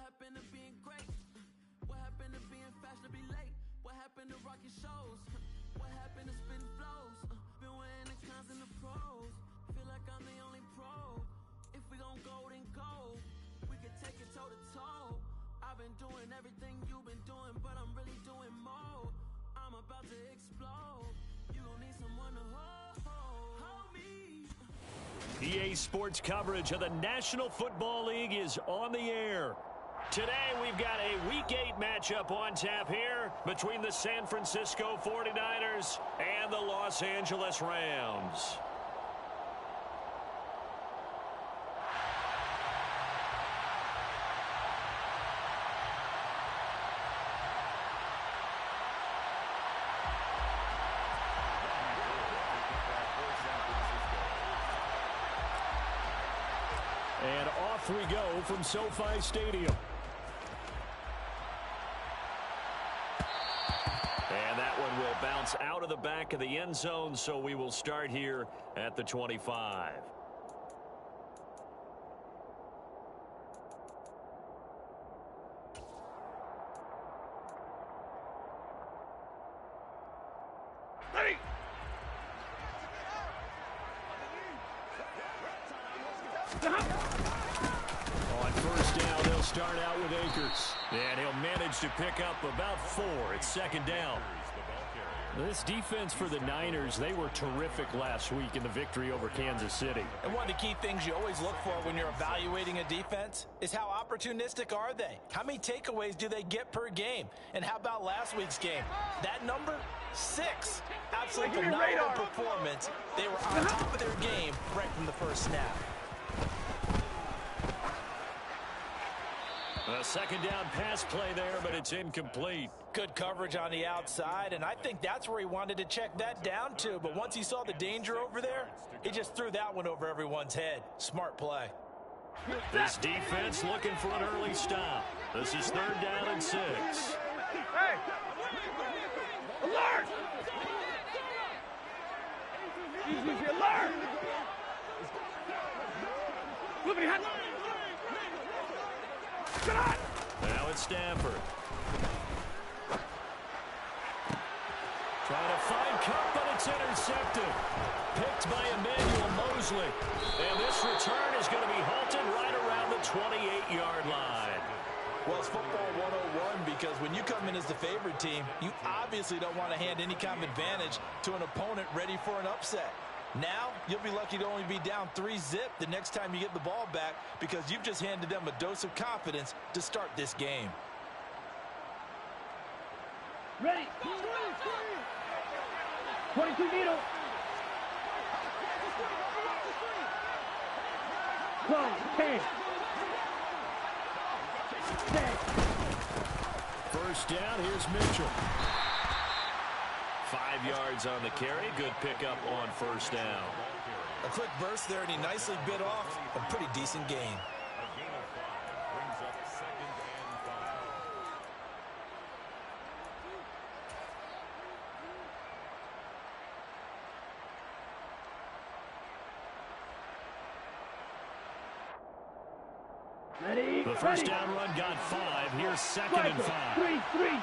happened to being great? What happened to being fashionably late? What happened to rocking shows? What happened to spitting flows? Been wearing the cons and the pros. Feel like I'm the only pro. If we gon' go, then go. We could take it toe to toe. I've been doing everything you've been doing, but I'm really doing more. I'm about to explode. You gon' need someone to hold me. EA Sports coverage of the National Football League is on the air. Today we've got a Week 8 matchup on tap here between the San Francisco 49ers and the Los Angeles Rams. And off we go from SoFi Stadium. And that one will bounce out of the back of the end zone, so we will start here at the 25. Ready. On first down, they'll start out with Akers. And he'll manage to pick up about 4 at second down. This defense for the Niners, they were terrific last week in the victory over Kansas City. And one of the key things you always look for when you're evaluating a defense is how opportunistic are they? How many takeaways do they get per game? And how about last week's game? That number, 6. Absolutely phenomenal performance. They were on top of their game right from the first snap. A second down pass play there, but it's incomplete. Good coverage on the outside, and I think that's where he wanted to check that down to. But once he saw the danger over there, he just threw that one over everyone's head. Smart play. This defense looking for an early stop. This is 3rd down and 6. Hey! Alert! Easy, alert! Move it, hand. Now it's Stafford. Trying to find Cup, but it's intercepted. Picked by Emmanuel Mosley. And this return is going to be halted right around the 28-yard line. Well, it's football 101 because when you come in as the favorite team, you obviously don't want to hand any kind of advantage to an opponent ready for an upset. Now, you'll be lucky to only be down 3-zip the next time you get the ball back because you've just handed them a dose of confidence to start this game. Ready. 22 needle. Close. 10. 10. First down, here's Mitchell. 5 yards on the carry. Good pickup on first down. A quick burst there, and he nicely bit off a pretty decent gain. Ready. The first down run got 5. Here's 2nd and 5. 3-3.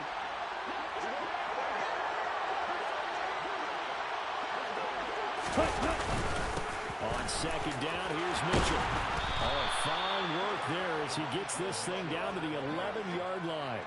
On second down, here's Mitchell. Oh, fine work there as he gets this thing down to the 11-yard line.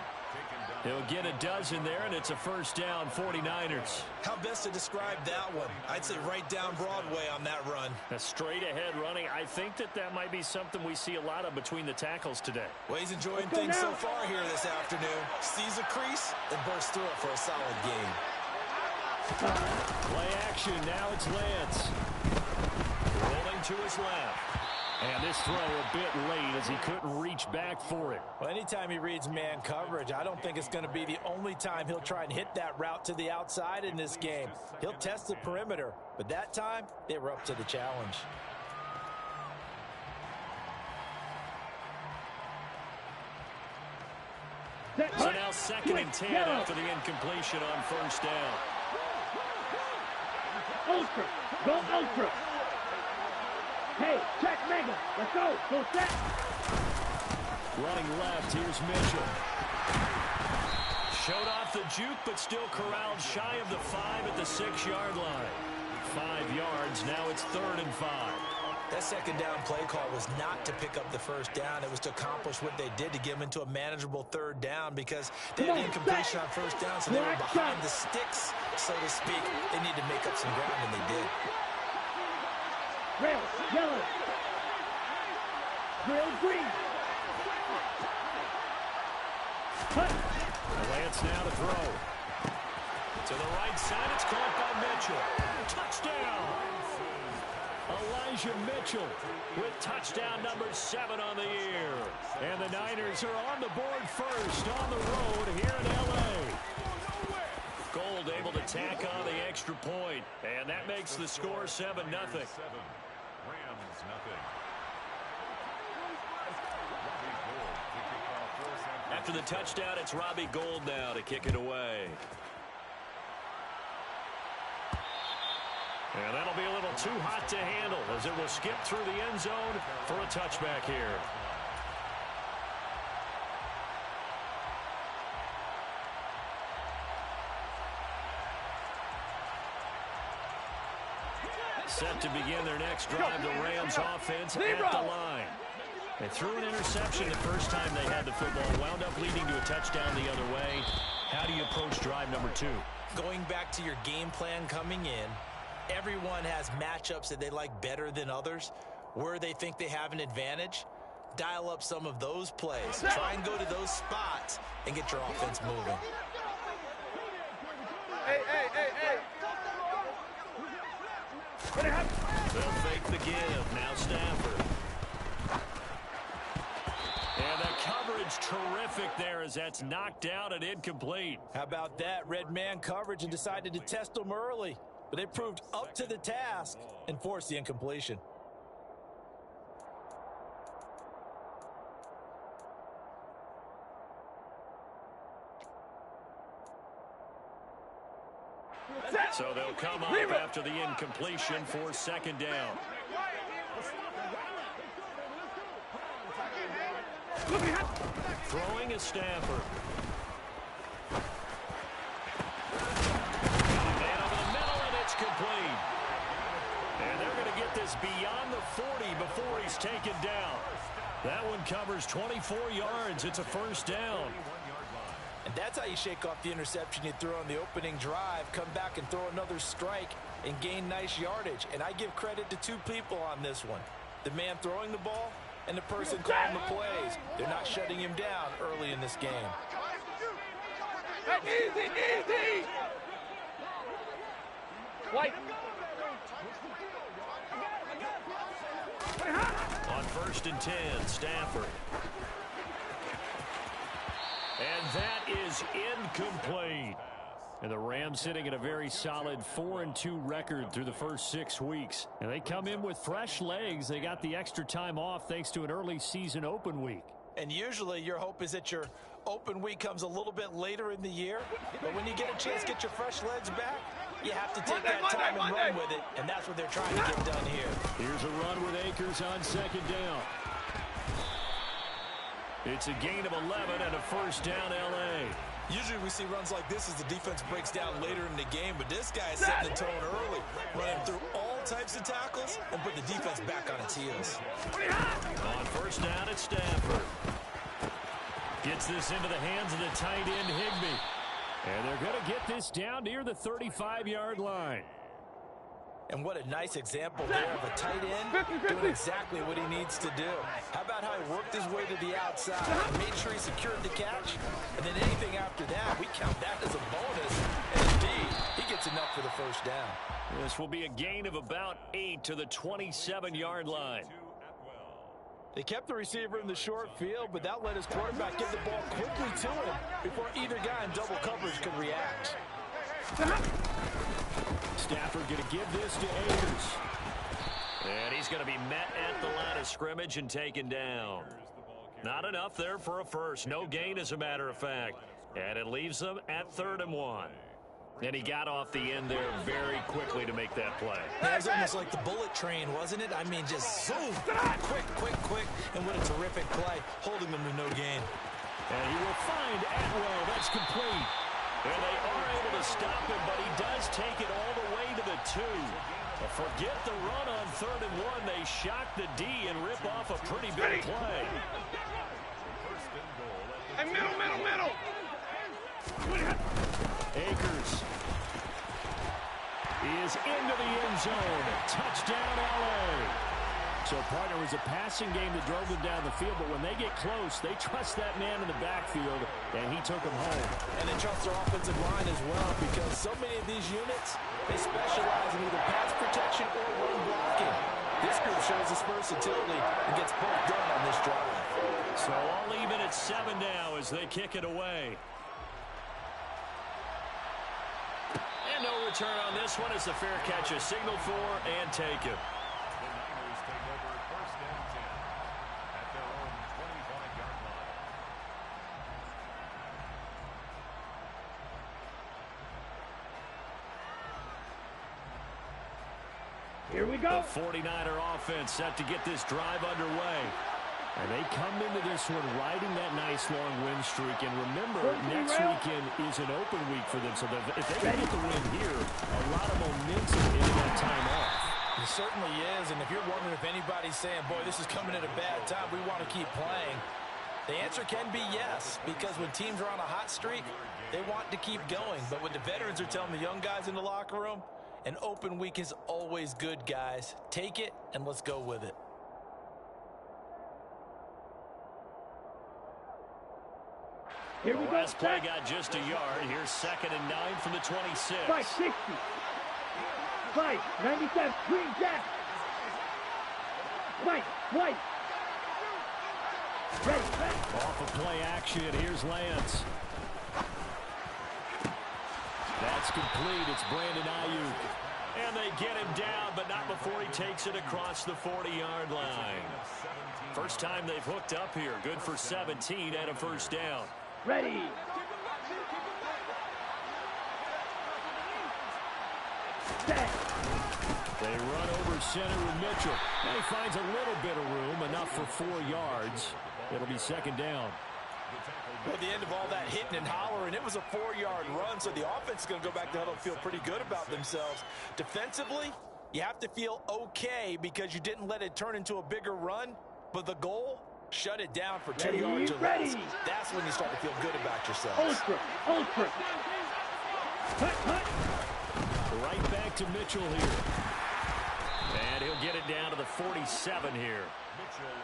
He'll get a dozen there, and it's a first down, 49ers. How best to describe that one? I'd say right down Broadway on that run. A straight-ahead running. I think that might be something we see a lot of between the tackles today. Well, he's enjoying things so far here this afternoon. Sees a crease and bursts through it for a solid gain. Play action. Now it's Lance. Rolling to his left. And this throw a bit late as he couldn't reach back for it. Well, anytime he reads man coverage, I don't think it's going to be the only time he'll try and hit that route to the outside in this game. He'll test the perimeter, but that time they were up to the challenge. So now 2nd and 10 after the incompletion on first down. Ultra. Go ultra. Hey, check mega. Let's go. Go set. Running left, here's Mitchell. Showed off the juke, but still corralled shy of the 5 at the 6-yard line. 5 yards, now it's 3rd and 5. That second down play call was not to pick up the first down. It was to accomplish what they did to get them into a manageable 3rd down because they had incompletion on first down, so they were behind the sticks, so to speak. They need to make up some ground, and they did. Red, yellow. Grill, green. Lance now to throw. To the right side, it's caught by Mitchell. Touchdown! Elijah Mitchell with touchdown number 7 on the year. And the Niners are on the board first on the road here in L.A. Gold able to tack on the extra point, and that makes the score 7-0. After the touchdown, it's Robbie Gould now to kick it away. And that'll be a little too hot to handle as it will skip through the end zone for a touchback here. Set to begin their next drive, the Rams offense at the line. They threw an interception the first time they had the football, wound up leading to a touchdown the other way. How do you approach drive number 2? Going back to your game plan coming in, everyone has matchups that they like better than others, where they think they have an advantage. Dial up some of those plays. Try and go to those spots and get your offense moving. Hey. They'll fake the give. Now Stafford. And the coverage terrific there as that's knocked out and incomplete. How about that? Red man coverage and decided to test them early. But they proved up to the task and forced the incompletion. So they'll come up after the incompletion for 2nd down. Throwing is Stafford. Man over the middle, and it's complete. And they're going to get this beyond the 40 before he's taken down. That one covers 24 yards. It's a 1st down. And that's how you shake off the interception you throw on the opening drive, come back and throw another strike and gain nice yardage. And I give credit to 2 people on this one. The man throwing the ball and the person calling the plays. They're not shutting him down early in this game. Easy. White. On 1st and 10, Stafford. And that is incomplete. And the Rams sitting at a very solid 4-2 record through the first 6 weeks. And they come in with fresh legs. They got the extra time off thanks to an early season open week. And usually your hope is that your open week comes a little bit later in the year. But when you get a chance to get your fresh legs back, you have to take that time and run with it. And that's what they're trying to get done here. Here's a run with Akers on 2nd down. It's a gain of 11 and a 1st down L.A. Usually we see runs like this as the defense breaks down later in the game, but this guy is setting the tone early, running through all types of tackles and put the defense back on its heels. On 1st down, it's Stafford. Gets this into the hands of the tight end, Higbee. And they're going to get this down near the 35-yard line. And what a nice example there of a tight end doing exactly what he needs to do. How about how he worked his way to the outside, made sure he secured the catch, and then anything after that, we count that as a bonus. And indeed, he gets enough for the 1st down. This will be a gain of about 8 to the 27-yard line. They kept the receiver in the short field, but that let his quarterback get the ball quickly to him before either guy in double coverage could react. Stafford going to give this to Akers. And he's going to be met at the line of scrimmage and taken down. Not enough there for a 1st. No gain, as a matter of fact. And it leaves them at 3rd and 1. And he got off the end there very quickly to make that play. Yeah, it was almost like the bullet train, wasn't it? I mean, just zoom, quick, and what a terrific play, holding them to no gain. And he will find Atwell. That's complete. And they are able to stop him, but he does take it all the way to the 2. Forget the run on 3rd and 1. They shock the D and rip off a pretty big play. Hey, middle. Akers is into the end zone. Touchdown, L.A. So, partner, it was a passing game that drove them down the field, but when they get close, they trust that man in the backfield, and he took them home. And they trust their offensive line as well, because so many of these units, they specialize in either pass protection or run blocking. This group shows its versatility and gets both done on this drive. So all even at 7 now as they kick it away. And no return on this one as the fair catch is signaled for and taken. Here we go. The 49er offense set to get this drive underway. And they come into this one riding that nice long win streak. And remember, next weekend is an open week for them. So if they can get the win here, a lot of momentum in that time off. It certainly is. And if you're wondering if anybody's saying, boy, this is coming at a bad time, we want to keep playing, the answer can be yes. Because when teams are on a hot streak, they want to keep going. But what the veterans are telling the young guys in the locker room, an open week is always good, guys. Take it, and let's go with it. Here we the go. last play got just a yard. Here's 2nd and 9 from the 26. 560. 597. Green jack. White. Ready. Off of play action. Here's Lance. That's complete. It's Brandon Ayuk. And they get him down, but not before he takes it across the 40-yard line. First time they've hooked up here. Good for 17 and a first down. Ready. Set. They run over center with Mitchell. And he finds a little bit of room, enough for 4 yards. It'll be 2nd down. At the end of all that hitting and hollering, it was a 4-yard run, so the offense is going to go back to the huddle and feel pretty good about themselves. Defensively, you have to feel okay because you didn't let it turn into a bigger run, but the goal, shut it down for 2 yards or less. That's when you start to feel good about yourself. Ultra. Cut. Right back to Mitchell here. And he'll get it down to the 47 here.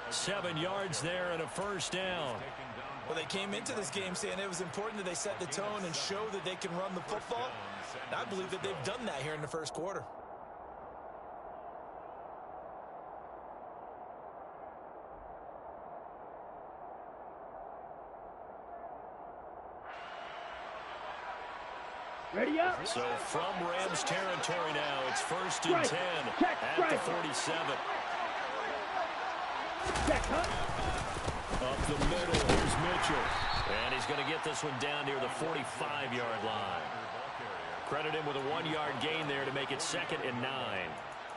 7 yards there and a first down. Well, they came into this game saying it was important that they set the tone and show that they can run the football. And I believe that they've done that here in the first quarter. Ready up. So from Rams territory now, it's 1st and 10 at the 47. Up the middle, here's Mitchell. And he's going to get this one down near the 45-yard line. Credit him with a 1-yard gain there to make it 2nd and 9.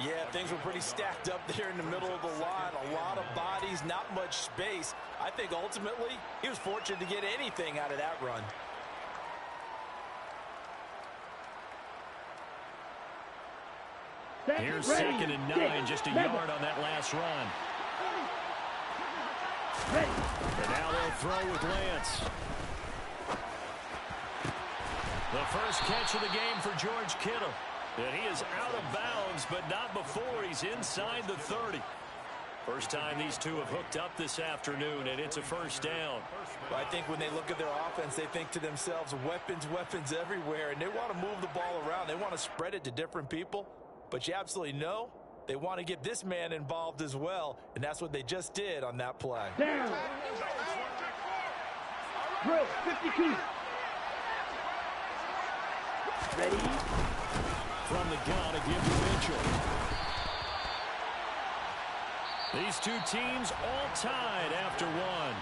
Yeah, things were pretty stacked up there in the middle of the line. A lot of bodies, not much space. I think ultimately he was fortunate to get anything out of that run. Here's 2nd and 9, just a yard on that last run. And now they'll throw with Lance. The first catch of the game for George Kittle. And he is out of bounds, but not before he's inside the 30. First time these two have hooked up this afternoon, and it's a first down. Well, I think when they look at their offense, they think to themselves, weapons everywhere, and they want to move the ball around. They want to spread it to different people, but you absolutely know they want to get this man involved as well, and that's what they just did on that play. Down. Drill, 52. Ready. From the gun, a give to Mitchell. These two teams all tied after one.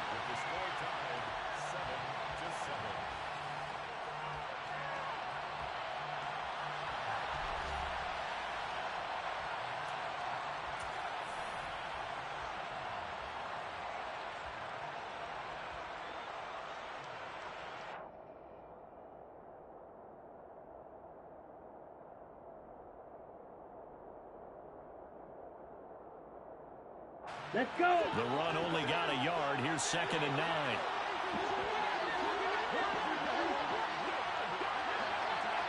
Let's go. The run only got a yard. Here's 2nd and 9.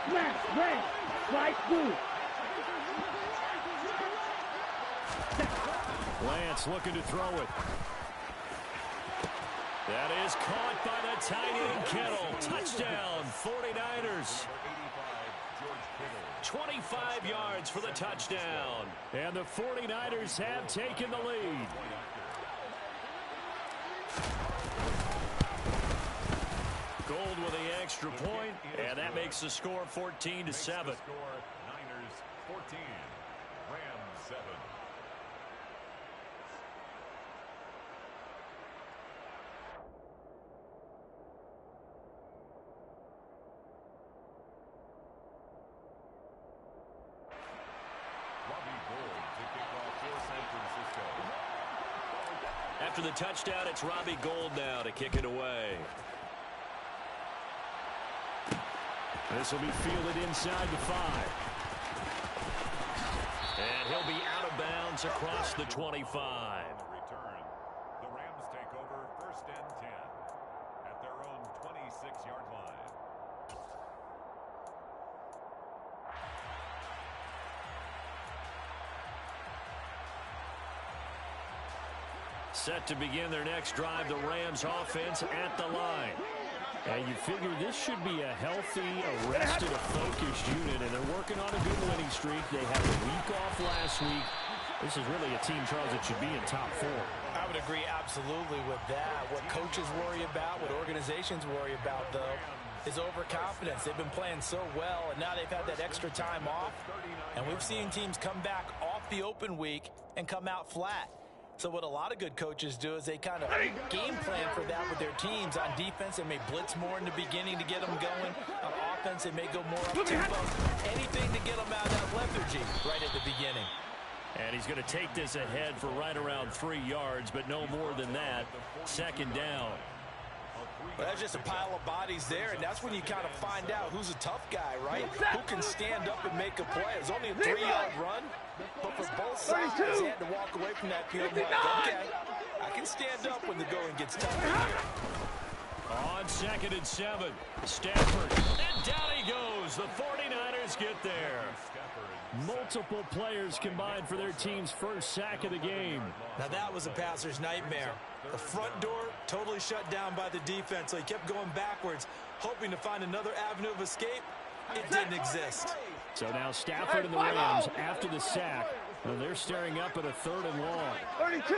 Smash, red, slide blue. Lance looking to throw it. That is caught by the tight end Kittle. Touchdown, 49ers. 25 yards for the touchdown. And the 49ers have taken the lead. Gold with the extra point, and that makes the score 14-7. Niners 14, Rams 7. After the touchdown, it's Robbie Gould now to kick it away. This will be fielded inside the 5. And he'll be out of bounds across the 25. Return. The Rams take over 1st and 10 at their own 26-yard line. Set to begin their next drive, the Rams offense at the line. And you figure this should be a healthy, arrested, focused unit, and they're working on a good winning streak. They had a week off last week. This is really a team, Charles, that should be in top 4. I would agree absolutely with that. What coaches worry about, what organizations worry about, though, is overconfidence. They've been playing so well, and now they've had that extra time off. And we've seen teams come back off the open week and come out flat. So what a lot of good coaches do is they kind of game plan for that with their teams. On defense, they may blitz more in the beginning to get them going. On offense, they may go more up-tempo. Anything to get them out of that lethargy right at the beginning. And he's going to take this ahead for right around 3 yards, but no more than that. 2nd down. Well, that's just a pile of bodies there, and that's when you kind of find out who's a tough guy, right? Who can stand up and make a play. It's only a 3-yard run, but for both sides, they had to walk away from that field like, okay, I can stand up when the going gets tough in here. On 2nd and 7, Stafford, and down he goes. The 49ers get there. Multiple players combined for their team's first sack of the game. Now that was a passer's nightmare. The front door totally shut down by the defense, so he kept going backwards, hoping to find another avenue of escape. It didn't exist. So now Stafford and the Rams, after the sack, and they're staring up at a 3rd and long. 32.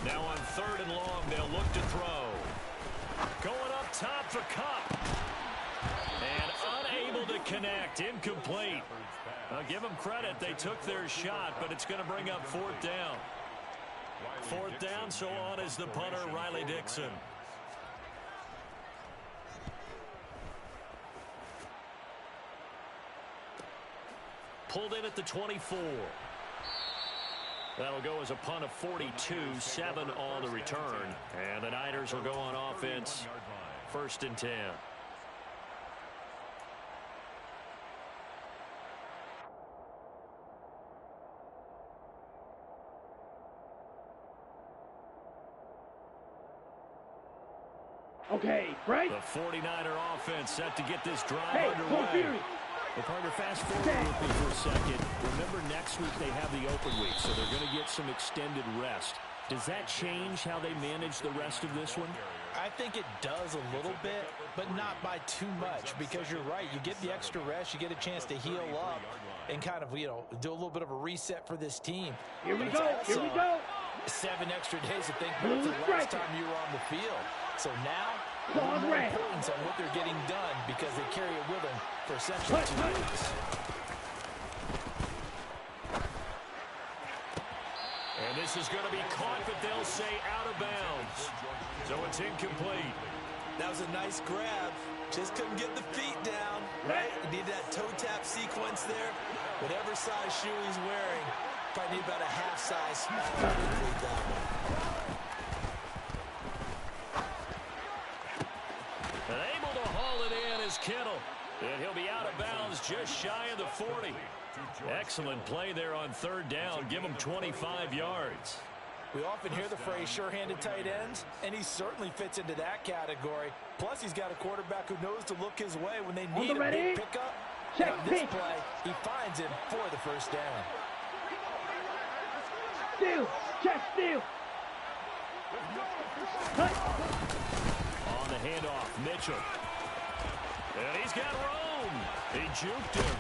Now on 3rd and long, they'll look to throw. Going up top for Cup. And unable to connect. Incomplete. I'll give them credit. They took their shot, but it's going to bring up 4th down. 4th down, so on is the punter, Riley Dixon. Pulled in at the 24. That'll go as a punt of 42, 7 on the return. And the Niners will go on offense, 1st and 10. Okay, right? The 49er offense set to get this drive underway. The partner, fast forward with me for a second. Remember, next week they have the open week, so they're going to get some extended rest. Does that change how they manage the rest of this one? I think it does a little bit, but not by too much, because you're right. You get the extra rest, you get a chance to heal up and kind of, do a little bit of a reset for this team. Here we go. 7 extra days to think about the last time you were on the field. So now, more importance on what they're getting done because they carry it with them for essentially 2 weeks. And this is going to be caught, but they'll say out of bounds. So it's incomplete. That was a nice grab. Just couldn't get the feet down, right? You need that toe tap sequence there. Whatever size shoe he's wearing, probably need about a half size smaller to complete that one. And able to haul it in is Kittle. And he'll be out of bounds just shy of the 40. Excellent play there on third down. Give him 25 yards. We often hear the phrase sure-handed tight ends, and he certainly fits into that category. Plus, he's got a quarterback who knows to look his way when they need a big pickup. Check on this play, he finds him for the first down. Steal. Check steal. On the handoff, Mitchell. And he's got room. He juked him.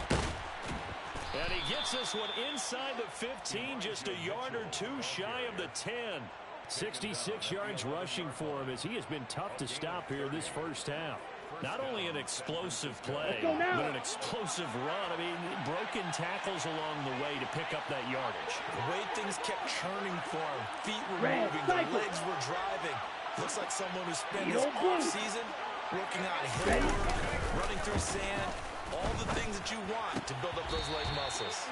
And he gets this one inside the 15, just a yard or two shy of the 10. 66 yards rushing for him as he has been tough to stop here this first half. Not only an explosive play, but an explosive run. I mean, broken tackles along the way to pick up that yardage. The way things kept churning for him. Feet were moving, the legs were driving. Looks like someone who spent his offseason working on hill work, running through sand, all the things that you want to build up those leg muscles.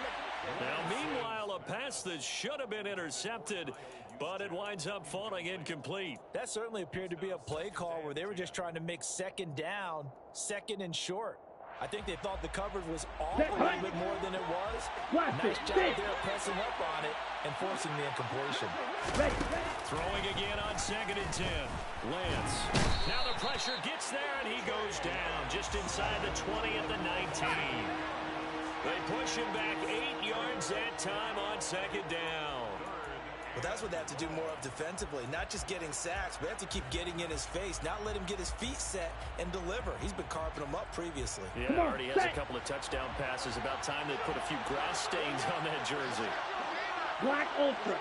Now, meanwhile, a pass that should have been intercepted, but it winds up falling incomplete. That certainly appeared to be a play call where they were just trying to make second down, second and short. I think they thought the coverage was off a little bit more than it was. Nice job there pressing up on it and forcing the incompletion. Throwing again on 2nd and 10. Lance. Now the pressure gets there, and he goes down just inside the 20 at the 19. They push him back 8 yards that time on 2nd down. Well, that's what they have to do more of defensively. Not just getting sacks, but they have to keep getting in his face, not let him get his feet set and deliver. He's been carving them up previously. Yeah, already has a couple of touchdown passes. About time they put a few grass stains on that jersey. Black Ultra.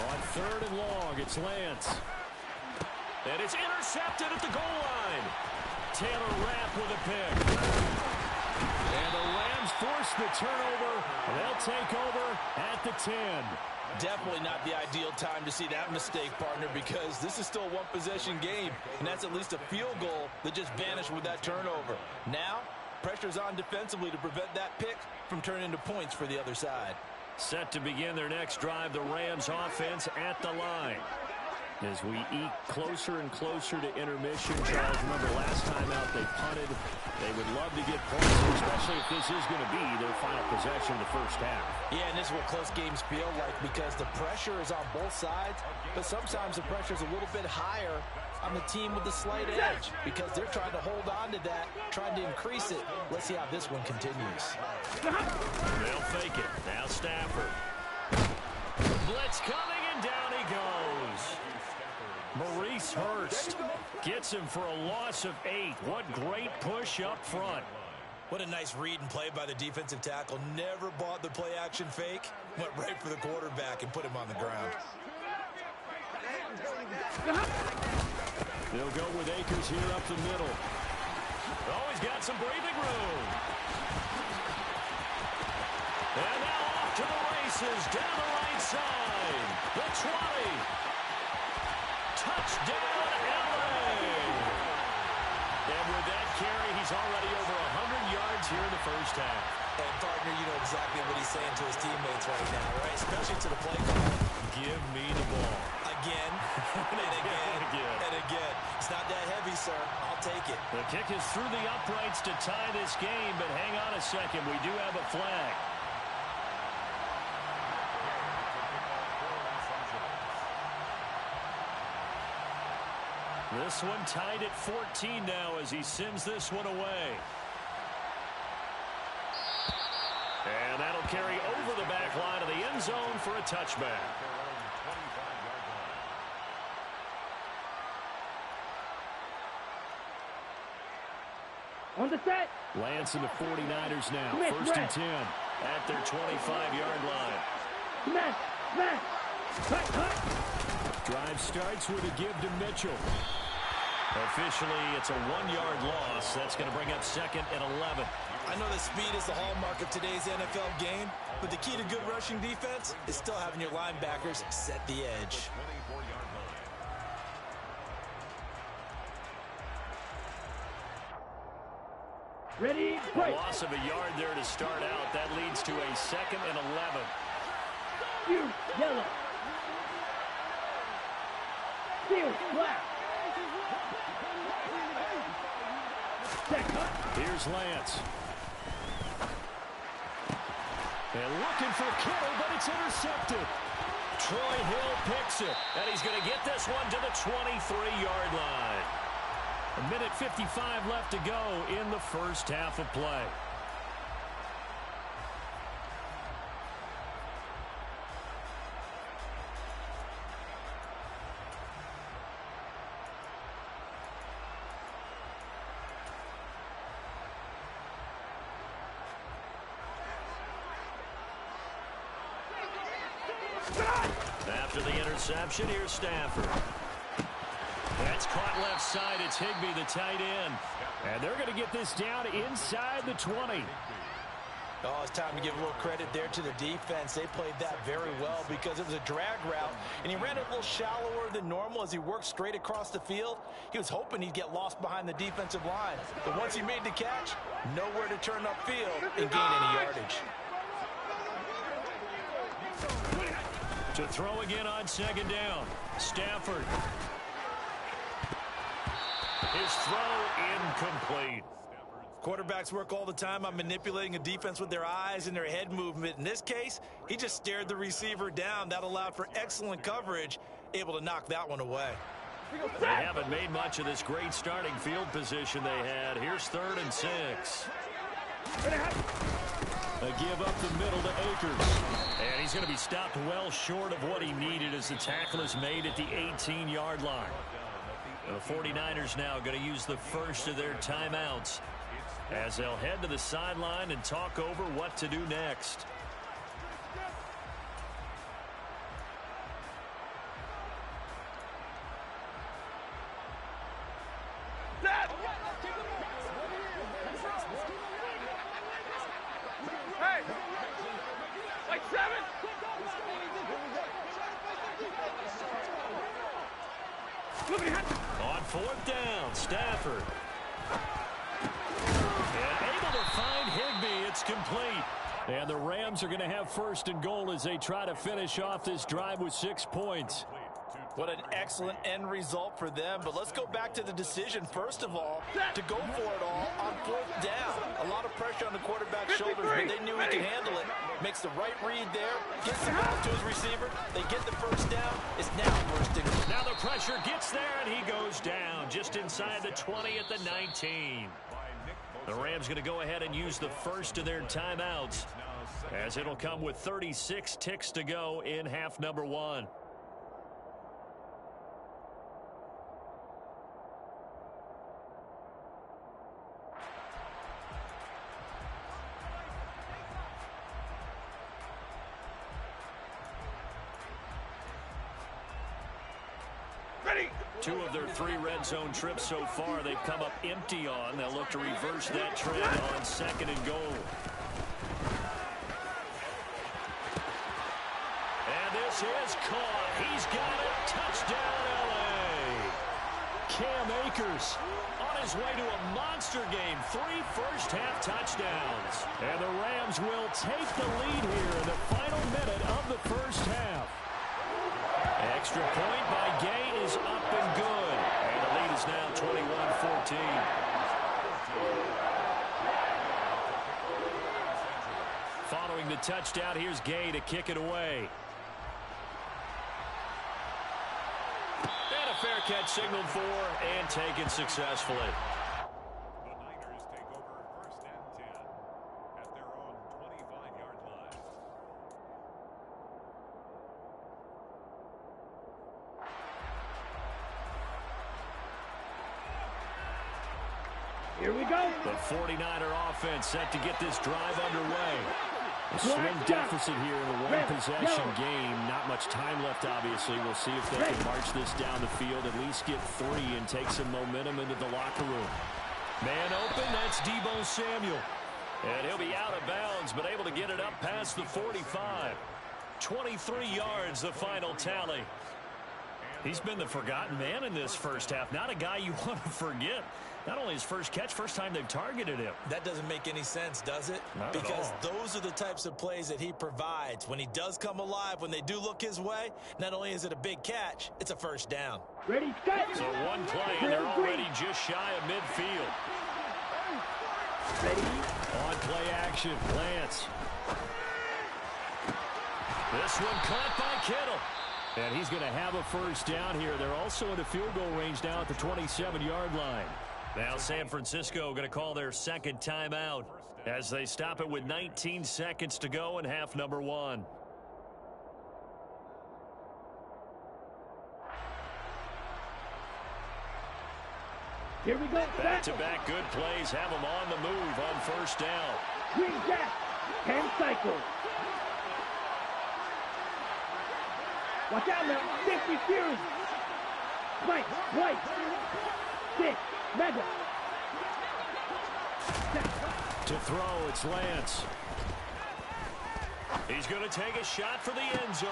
On 3rd and long, it's Lance. And it's intercepted at the goal line. Taylor Rapp with a pick. And the Rams force the turnover. They'll take over at the 10. Definitely not the ideal time to see that mistake, partner, because this is still a one-possession game, and that's at least a field goal that just vanished with that turnover. Now, pressure's on defensively to prevent that pick from turning into points for the other side. Set to begin their next drive, the Rams offense at the line. As we eke closer and closer to intermission, Charles, remember last time out they punted. They would love to get points, especially if this is going to be their final possession of the first half. Yeah, and this is what close games feel like because the pressure is on both sides, but sometimes the pressure is a little bit higher on the team with the slight edge because they're trying to hold on to that, trying to increase it. Let's see how this one continues. They'll fake it. Now Stafford. Blitz coming, and down he goes. Maurice Hurst gets him for a loss of 8. What great push up front. What a nice read and play by the defensive tackle. Never bought the play-action fake. Went right for the quarterback and put him on the ground. They'll go with Akers here up the middle. Oh, he's got some breathing room. And now off to the races down the right side. The 20. Touchdown, LA! And with that carry, he's already over 100 yards here in the first half. And, partner, you know exactly what he's saying to his teammates right now, right? Especially to the play call. Give me the ball. Again, and again, and again. It's not that heavy, sir. I'll take it. The kick is through the uprights to tie this game, but hang on a second. We do have a flag. This one tied at 14 now as he sends this one away. And that'll carry over the back line of the end zone for a touchback. On the set. Lance and the 49ers now. First and 10 at their 25-yard line. Smash, smash. Drive starts with a give to Mitchell. Officially, it's a 1-yard loss. That's going to bring up 2nd and 11. I know that speed is the hallmark of today's NFL game, but the key to good rushing defense is still having your linebackers set the edge. Ready, break. A loss of a yard there to start out. That leads to a 2nd and 11. You, yellow. Steal, black. Set. Here's Lance. And looking for Kittle, but it's intercepted. Troy Hill picks it, and he's going to get this one to the 23-yard line. 1:55 left to go in the first half of play. After the interception, here's Stafford. That's caught left side. It's Higbee, the tight end. And they're going to get this down inside the 20. Oh, it's time to give a little credit there to the defense. They played that very well because it was a drag route, and he ran it a little shallower than normal as he worked straight across the field. He was hoping he'd get lost behind the defensive line. But once he made the catch, nowhere to turn upfield and gain any yardage. To throw again on second down. Stafford. His throw incomplete. Quarterbacks work all the time on manipulating a defense with their eyes and their head movement. In this case, he just stared the receiver down. That allowed for excellent coverage, able to knock that one away. They haven't made much of this great starting field position they had. Here's 3rd and 6. A give up the middle to Akers. And he's going to be stopped well short of what he needed as the tackle is made at the 18-yard line. The 49ers now going to use the first of their timeouts as they'll head to the sideline and talk over what to do next. On 4th down, Stafford. And able to find Higbee. It's complete. And the Rams are going to have 1st and goal as they try to finish off this drive with 6 points. What an excellent end result for them. But let's go back to the decision, first of all, to go for it all on 4th down. A lot of pressure on the quarterback's shoulders, but they knew he could handle it. Makes the right read there, gets the ball to his receiver. They get the first down. It's now 1st and goal. Now the pressure gets there, and he goes down just inside the 20 at the 19. The Rams going to go ahead and use the first of their timeouts, as it'll come with 36 ticks to go in half number 1. Two of their 3 red zone trips so far they've come up empty on. They'll look to reverse that trend on 2nd and goal. And this is caught. He's got it. Touchdown, L.A. Cam Akers on his way to a monster game. 3 first-half touchdowns. And the Rams will take the lead here in the final minute of the first half. Extra point by Gay is up and good. And the lead is now 21-14. Following the touchdown, here's Gay to kick it away. And a fair catch signaled for and taken successfully. The Niners take over 1st and 10 at their own 25-yard line. Here we go. The 49er offense set to get this drive underway. A slim deficit here in a one-possession game. Not much time left, obviously. We'll see if they can march this down the field, at least get 3 and take some momentum into the locker room. Man open, that's Deebo Samuel. And he'll be out of bounds, but able to get it up past the 45. 23 yards, the final tally. He's been the forgotten man in this first half. Not a guy you want to forget. Not only his first catch, first time they've targeted him. That doesn't make any sense, does it? Not because at all. those are the types of plays that he provides. When he does come alive, when they do look his way, not only is it a big catch, it's a first down. Ready, set. So one play, and they're already just shy of midfield. Ready? On play action, Lance. This one caught by Kittle. And he's going to have a first down here. They're also in the field goal range now at the 27-yard line. Now San Francisco going to call their second timeout as they stop it with 19 seconds to go in half number one. Here we go. Back-to-back good plays have them on the move on first down. Green jack. 10 cycles. Watch out now. 50 series. Right. White. 6. Mega. To throw, it's Lance. He's going to take a shot for the end zone.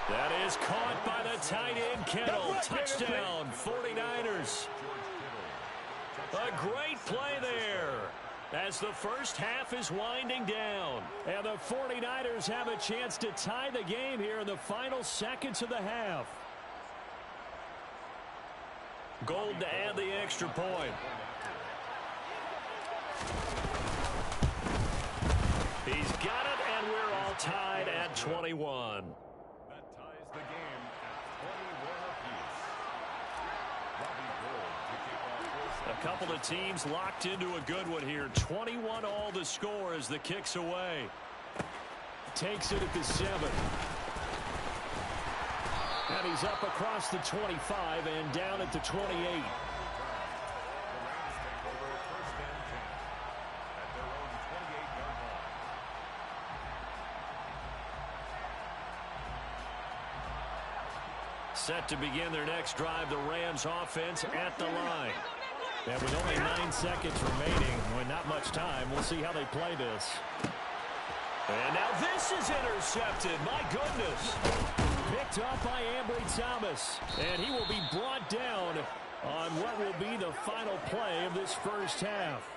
That is caught by the tight end, Kittle. Touchdown, 49ers. A great play there as the first half is winding down. And the 49ers have a chance to tie the game here in the final seconds of the half. Gold to add the extra point. He's got it, and we're all tied at 21. That ties the game at 21 apiece. A couple of teams locked into a good one here. 21 all to score as the kick's away. Takes it at the 7. And he's up across the 25 and down at the 28. Set to begin their next drive, the Rams offense at the line. And with only 9 seconds remaining, with not much time, we'll see how they play this. And now this is intercepted. My goodness. Picked up by Ambry Thomas. And he will be brought down on what will be the final play of this first half.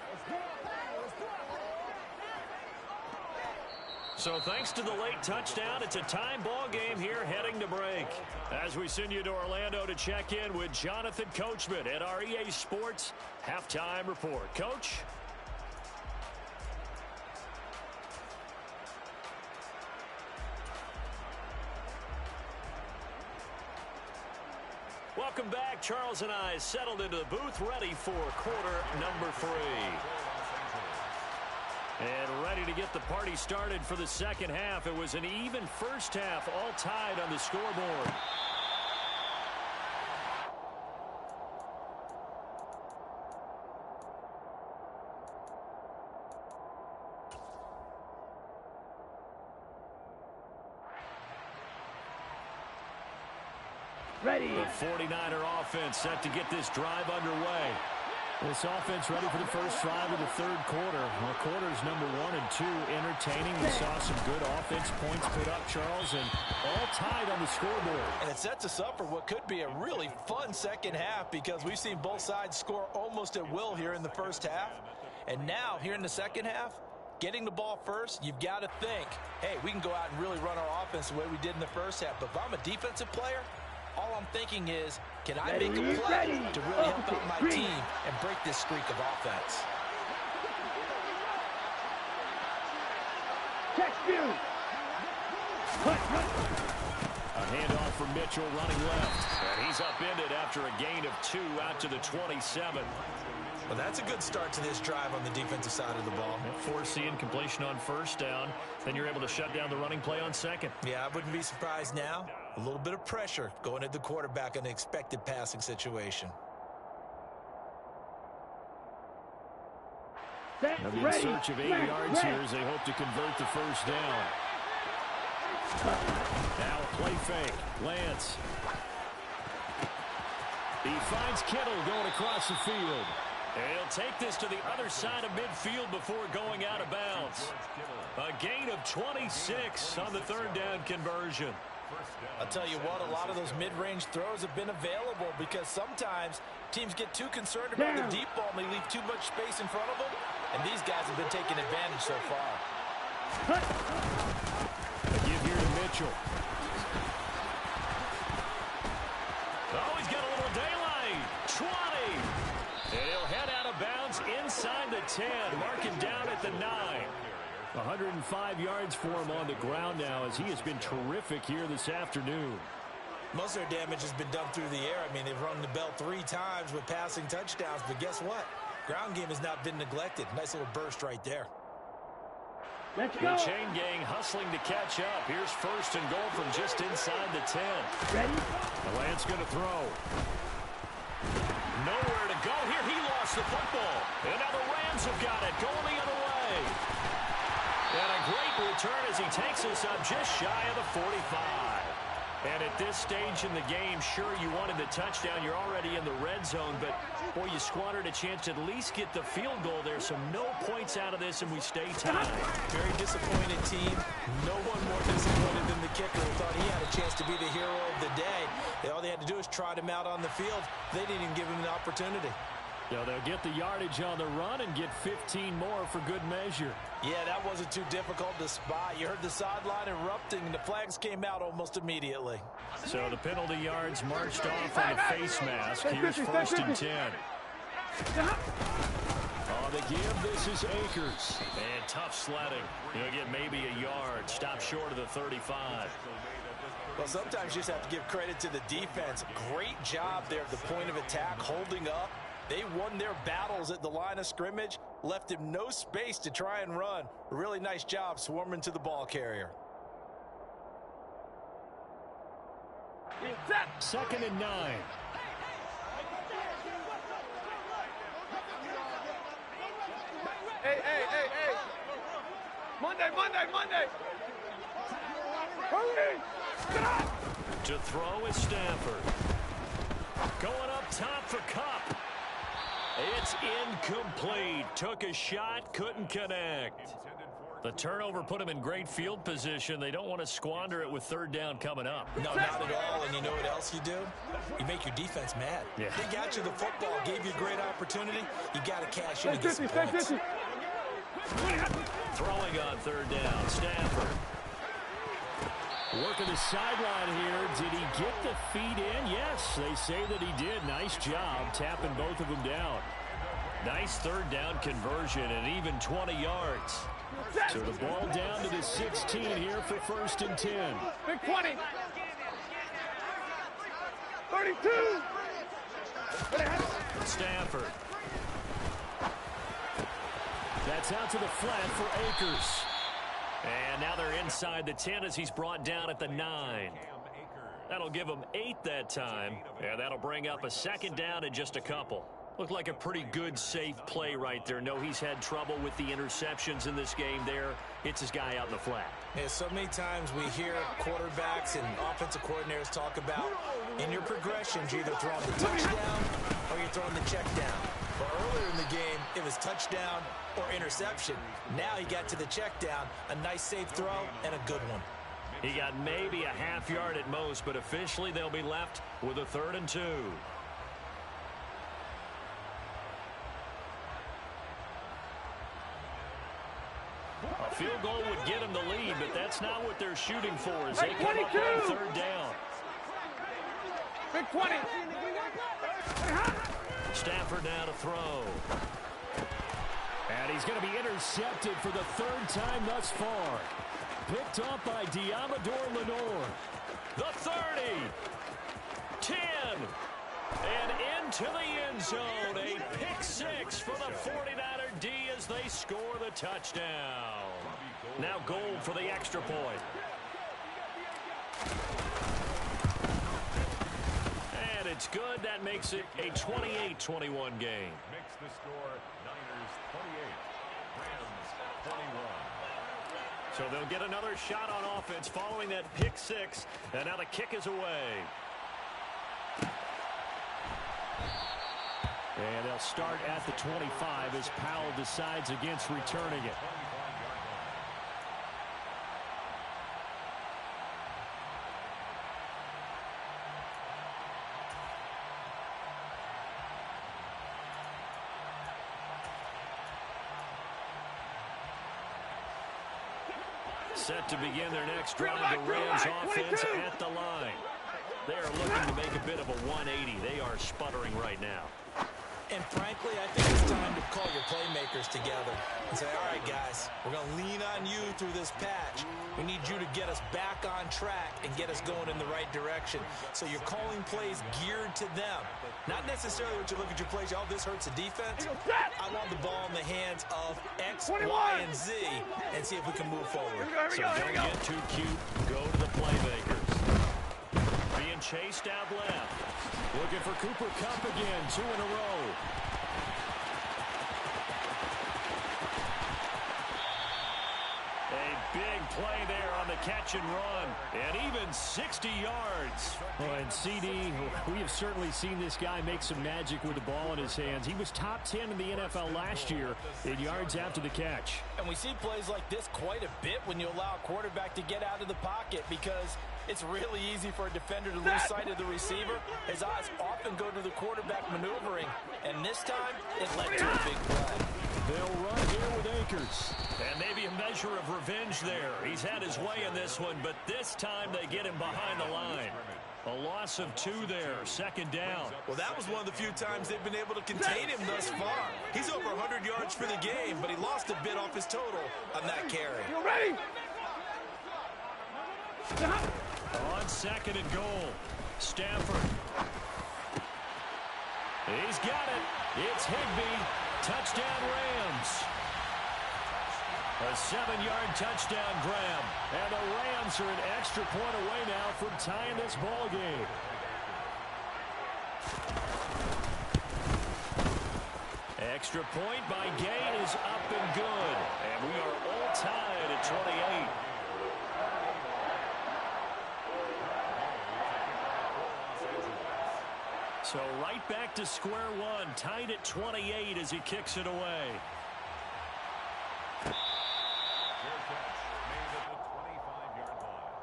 So thanks to the late touchdown, it's a time ball game here heading to break. As we send you to Orlando to check in with Jonathan Coachman at our EA Sports Halftime Report. Coach? Welcome back. Charles and I settled into the booth, ready for quarter number 3. And ready to get the party started for the second half. It was an even first half, all tied on the scoreboard. Ready. The 49er offense set to get this drive underway. This offense ready for the first drive of the third quarter. Well, quarters number 1 and 2 entertaining. We saw some good offense points put up, Charles, and all tied on the scoreboard. And it sets us up for what could be a really fun second half because we've seen both sides score almost at will here in the first half. And now, here in the second half, getting the ball first, you've got to think, hey, we can go out and really run our offense the way we did in the first half. But if I'm a defensive player, all I'm thinking is, can I make a play to really help out my team and break this streak of offense? Check you. A handoff for Mitchell running left. And he's upended after a gain of 2 out to the 27. Well, that's a good start to this drive on the defensive side of the ball. Forcing completion on first down. Then you're able to shut down the running play on second. Yeah, I wouldn't be surprised now. A little bit of pressure going at the quarterback in an expected passing situation. They'll be in search of 8 yards here as they hope to convert the first down. Now a play fake. Lance. He finds Kittle going across the field. And he'll take this to the other side of midfield before going out of bounds. A gain of 26 on the third down conversion. I'll tell you what, a lot of those mid-range throws have been available because sometimes teams get too concerned about the deep ball and they leave too much space in front of them. And these guys have been taking advantage so far. A give here to Mitchell. Oh, he's got a little daylight. 20. And he'll head out of bounds inside the 10, mark him down at the 9. 105 yards for him on the ground now as he has been terrific here this afternoon. Most of their damage has been done through the air. I mean, they've rung the bell 3 times with passing touchdowns, but guess what? Ground game has not been neglected. Nice little burst right there. Let's The go. chain gang hustling to catch up. Here's first and goal from just inside the 10. Ready? The Lance going to throw. Nowhere to go here. He lost the football. And now the Rams have got it. Going the other way. And a great return as he takes us up just shy of the 45. And at this stage in the game, sure, you wanted the touchdown. You're already in the red zone, but, boy, you squandered a chance to at least get the field goal there. So no points out of this, and we stay tied. Very disappointed team. No one more disappointed than the kicker who thought he had a chance to be the hero of the day. All they had to do was trot him out on the field. They didn't even give him an opportunity. So they'll get the yardage on the run and get 15 more for good measure. Yeah, that wasn't too difficult to spot. You heard the sideline erupting, and the flags came out almost immediately. So the penalty yards marched off on the face mask. Here's first and 10. On the give, this is Akers. And tough sledding. He'll get maybe a yard. Stop short of the 35. Well, sometimes you just have to give credit to the defense. Great job there at the point of attack, holding up. They won their battles at the line of scrimmage, left him no space to try and run. A really nice job swarming to the ball carrier. Second and 9. Hey. Monday. Hurry. Stop. To throw is Stafford. Going up top for Cup. It's incomplete. Took a shot, couldn't connect. The turnover put him in great field position. They don't want to squander it with third down coming up. No, not at all. And you know what else you do? You make your defense mad. Yeah. They got you the football, gave you a great opportunity. You got to cash in and get some points. Throwing on third down, Stafford. Working the sideline here. Did he get the feet in? Yes, they say that he did. Nice job tapping both of them down. Nice third down conversion and even 20 yards. So the ball down to the 16 here for first and 10. Big 20. 32. Stafford. That's out to the flat for Akers. And now they're inside the 10 as he's brought down at the 9. That'll give him 8 that time. And that'll bring up a second down and just a couple. Looked like a pretty good, safe play right there. No, he's had trouble with the interceptions in this game there. Hits his guy out in the flat. Yeah, so many times we hear quarterbacks and offensive coordinators talk about in your progressions, you're either throwing the touchdown or you're throwing the check down. But earlier in the game, it was touchdown or interception. Now he got to the check down, a nice safe throw, and a good one. He got maybe a half yard at most, but officially they'll be left with a 3rd and 2. A field goal would get him the lead, but that's not what they're shooting for as they come up on third down. Big 20. Stafford now to throw. And he's going to be intercepted for the 3rd time thus far. Picked off by Diamador Lenore. The 30. 10. And into the end zone. A pick 6 for the 49er D as they score the touchdown. Now goal for the extra point. And it's good. That makes it a 28-21 game. Makes the score Niners 28, Rams 21. So they'll get another shot on offense following that pick 6. And now the kick is away. And they'll start at the 25 as Powell decides against returning it. Set to begin their next drive, the Rams offense at the line. They are looking to make a bit of a 180. They are sputtering right now. And frankly, I think it's time to call your playmakers together and say, all right, guys, we're going to lean on you through this patch. We need you to get us back on track and get us going in the right direction. So you're calling plays geared to them. Not necessarily what you look at your plays, oh, this hurts the defense. I want the ball in the hands of X, 21. Y, and Z and see if we can move forward. So don't get too cute. Go to the playmakers. Being chased out left. Looking for Cooper Kupp again. 2 in a row. A big play there on the catch and run. And even 60 yards. Oh, and CD, we have certainly seen this guy make some magic with the ball in his hands. He was top 10 in the NFL last year in yards after the catch. And we see plays like this quite a bit when you allow a quarterback to get out of the pocket because it's really easy for a defender to lose sight of the receiver. His eyes often go to the quarterback maneuvering. And this time, it led to a big play. They'll run here with Akers. And maybe a measure of revenge there. He's had his way in this one, but this time they get him behind the line. A loss of 2 there, 2nd down. Well, that was one of the few times they've been able to contain him thus far. He's over 100 yards for the game, but he lost a bit off his total on that carry. You ready? On 2nd and goal, Stafford. He's got it. It's Higbee. Touchdown Rams. A 7-yard touchdown grab. And the Rams are an extra point away now from tying this ball game. Extra point by Gay is up and good. And we are all tied at 28. So right back to square one, tied at 28 as he kicks it away. Fair catch made at the 25-yard line.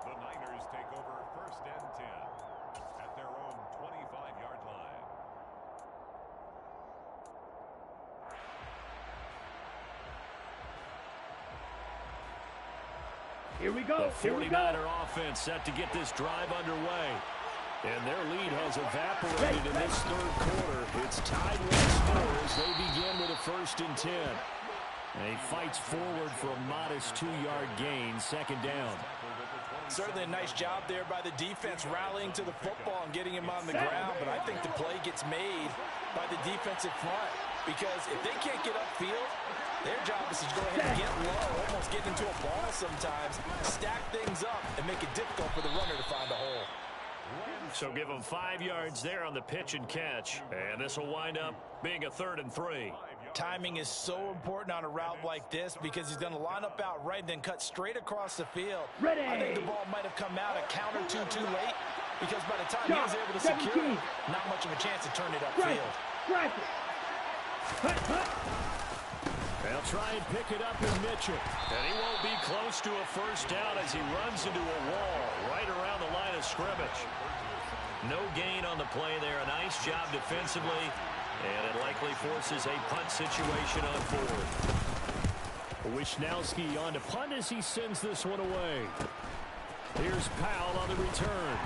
The Niners take over 1st and 10 at their own 25-yard line. Here we go. The 49er offense set to get this drive underway. And their lead has evaporated in this 3rd quarter. It's tied once more as they begin with a 1st and 10. And he fights forward for a modest 2-yard gain, 2nd down. Certainly a nice job there by the defense rallying to the football and getting him on the ground. But I think the play gets made by the defensive front. Because if they can't get upfield, their job is to go ahead and get low, almost get into a ball sometimes, stack things up, and make it difficult for the runner to find a hole. So give him 5 yards there on the pitch and catch. And this will wind up being a 3rd and 3. Timing is so important on a route like this because he's going to line up out right and then cut straight across the field. Ready. I think the ball might have come out a count or two too late because by the time he was able to secure it, not much of a chance to turn it upfield. They'll try and pick it up in Mitchell. And he won't be close to a 1st down as he runs into a wall right around the line of scrimmage. No gain on the play there. A nice job defensively. And it likely forces a punt situation on 4th. Wisnowski on to punt as he sends this one away. Here's Powell on the return.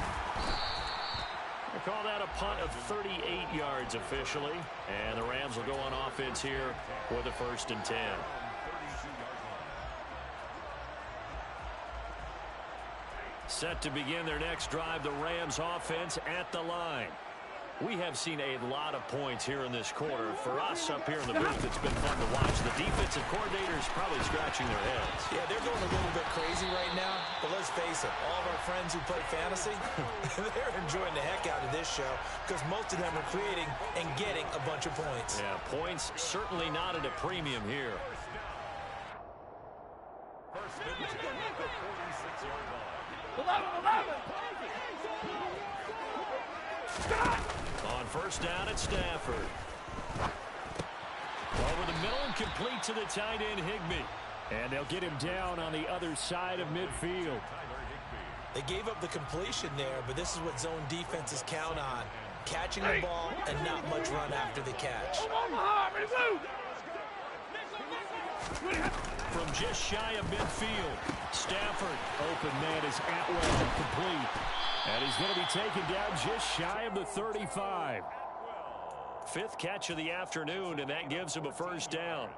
They call that a punt of 38 yards officially. And the Rams will go on offense here with a 1st and 10. Set to begin their next drive, the Rams offense at the line. We have seen a lot of points here in this quarter. For us up here in the booth, it's been fun to watch. The defensive coordinators probably scratching their heads. Yeah, they're going a little bit crazy right now. But let's face it, all of our friends who play fantasy, they're enjoying the heck out of this show because most of them are creating and getting a bunch of points. Yeah, points certainly not at a premium here. 1st and 10 at the 46-yard line. 11. Stop! On 1st down at Stafford. Over the middle and complete to the tight end Higbee. And they'll get him down on the other side of midfield. They gave up the completion there, but this is what zone defenses count on. Catching the ball and not much run after the catch. From just shy of midfield, Stafford. Open man is Atwell incomplete. And he's going to be taken down just shy of the 35. Fifth catch of the afternoon, and that gives him a first down.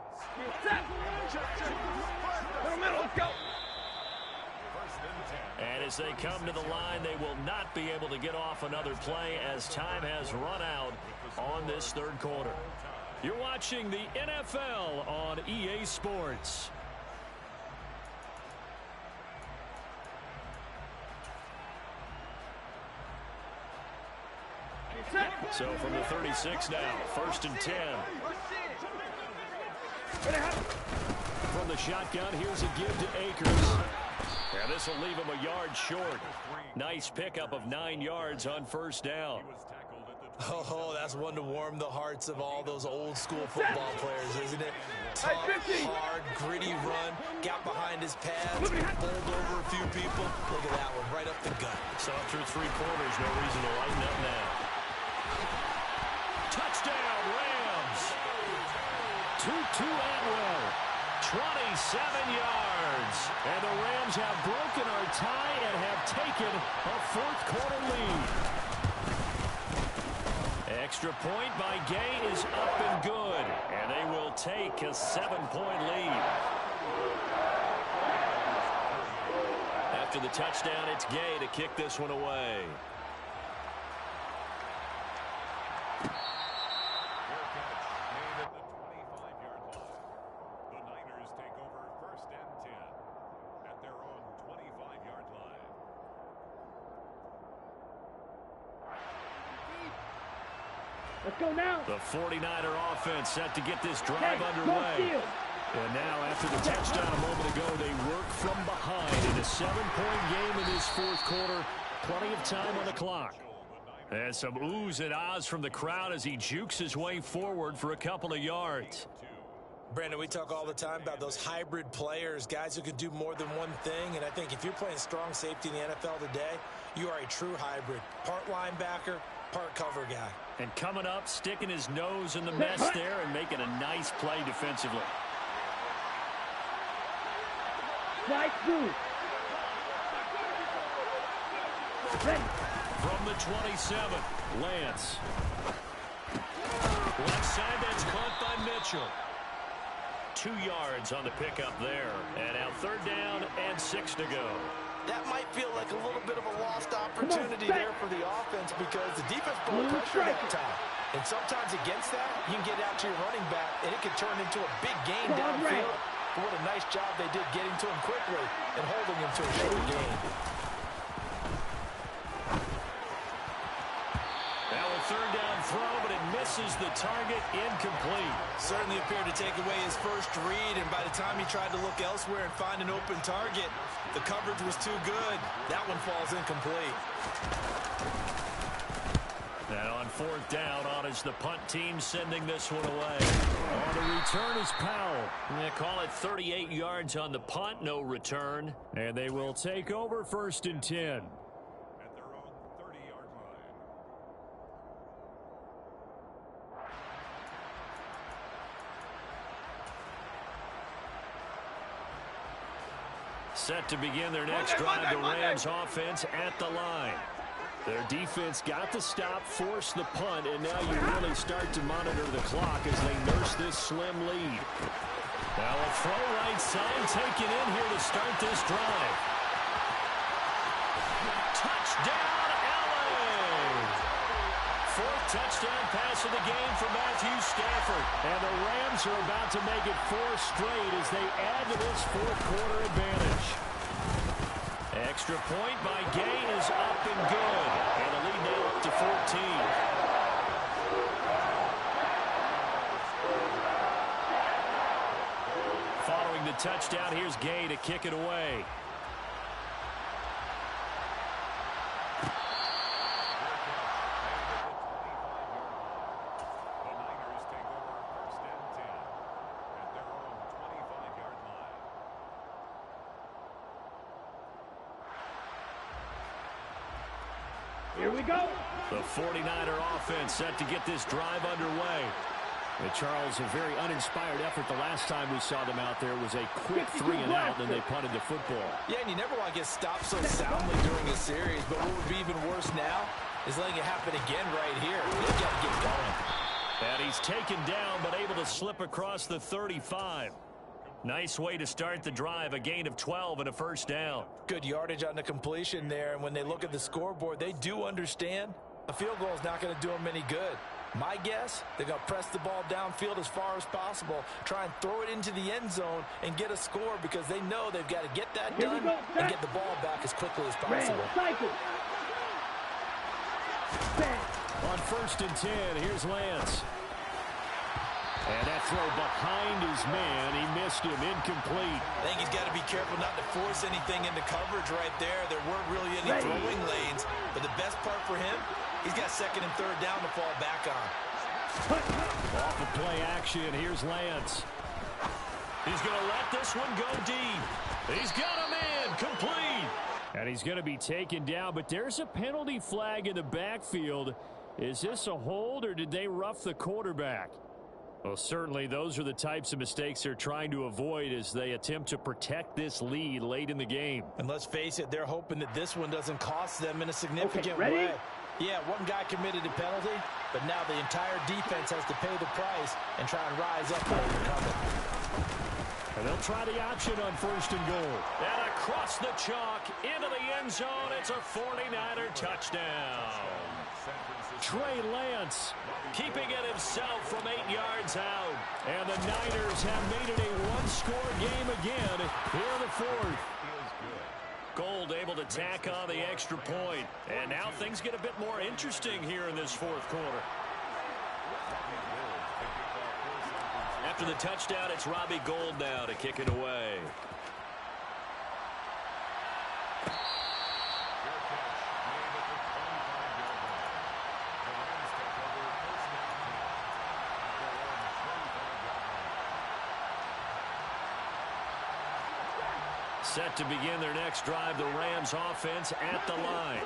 Middle, let's go. And as they come to the line, they will not be able to get off another play as time has run out on this third quarter. You're watching the NFL on EA Sports. So from the 36 now, 1st and 10. From the shotgun, here's a give to Akers. And this will leave him a yard short. Nice pickup of 9 yards on first down. Oh, that's one to warm the hearts of all those old school football players, isn't it? Tough, hard, gritty run, got behind his pads, bowled over a few people. Look at that one, right up the gut. So through 3 quarters, no reason to lighten up now. Touchdown, Rams. Tutu Atwell, 27 yards. And the Rams have broken our tie and have taken a fourth quarter lead. Extra point by Gay is up and good. And they will take a 7-point lead. After the touchdown, it's Gay to kick this one away. Let's go now. The 49er offense set to get this drive underway. And now, after the touchdown a moment ago, they work from behind in a 7-point game in this fourth quarter. Plenty of time on the clock. And some oohs and ahs from the crowd as he jukes his way forward for a couple of yards. Brandon, we talk all the time about those hybrid players, guys who can do more than one thing. And I think if you're playing strong safety in the NFL today, you are a true hybrid. Part linebacker, part cover guy. And coming up, sticking his nose in the mess there and making a nice play defensively. Nice move. From the 27, Lance. Left side, that's caught by Mitchell. 2 yards on the pickup there. And now 3rd down and 6 to go. That might feel like a little bit of a lost opportunity there for the offense because the defense put pressure that time. And sometimes against that, you can get out to your running back, and it can turn into a big gain downfield. But what a nice job they did getting to him quickly and holding him to a short gain. Now a 3rd down throw, but it misses the target, incomplete. Certainly appeared to take away his first read, and by the time he tried to look elsewhere and find an open target, the coverage was too good. That one falls incomplete. And on 4th down, on is the punt team sending this one away. On the return is Powell. They call it 38 yards on the punt, no return. And they will take over 1st and 10. At their own 30-yard line. Set to begin their next drive, the Rams offense at the line. Their defense got the stop, forced the punt, and now you really start to monitor the clock as they nurse this slim lead. Now a throw right side taken in here to start this drive. Touchdown, LA! 4th touchdown pass of the game for Matthew Stafford. And the Rams are about to make it 4 straight as they add to this fourth quarter advantage. Extra point by Gay is up and good. And the lead now up to 14. Following the touchdown, here's Gay to kick it away. Here we go. The 49er offense set to get this drive underway. And Charles, a very uninspired effort the last time we saw them out there was a quick 3-and-out, and they punted the football. Yeah, and you never want to get stopped so soundly during a series, but what would be even worse now is letting it happen again right here. They've got to get going. And he's taken down, but able to slip across the 35. Nice way to start the drive, a gain of 12 and a first down. Good yardage on the completion there, and when they look at the scoreboard, they do understand a field goal is not going to do them any good. My guess, they're going to press the ball downfield as far as possible, try and throw it into the end zone and get a score because they know they've got to get that done and get the ball back as quickly as possible. On 1st and 10, here's Lance. And that throw behind his man, he missed him, incomplete. I think he's got to be careful not to force anything into coverage right there. There weren't really any throwing lanes, but the best part for him, he's got 2nd and 3rd down to fall back on. Off of play action, here's Lance. He's going to let this one go deep. He's got a man, complete. And he's going to be taken down, but there's a penalty flag in the backfield. Is this a hold, or did they rough the quarterback? Well, certainly those are the types of mistakes they're trying to avoid as they attempt to protect this lead late in the game. And let's face it, they're hoping that this one doesn't cost them in a significant way. Yeah, one guy committed a penalty, but now the entire defense has to pay the price and try and rise up and overcome it. And they'll try the option on 1st and goal. And across the chalk into the end zone, it's a 49er touchdown. Trey Lance keeping it himself from 8 yards out. And the Niners have made it a one-score game again here in the 4th. Gold able to tack on the extra point. And now things get a bit more interesting here in this 4th quarter. After the touchdown, it's Robbie Gould now to kick it away. Set to begin their next drive, the Rams offense at the line.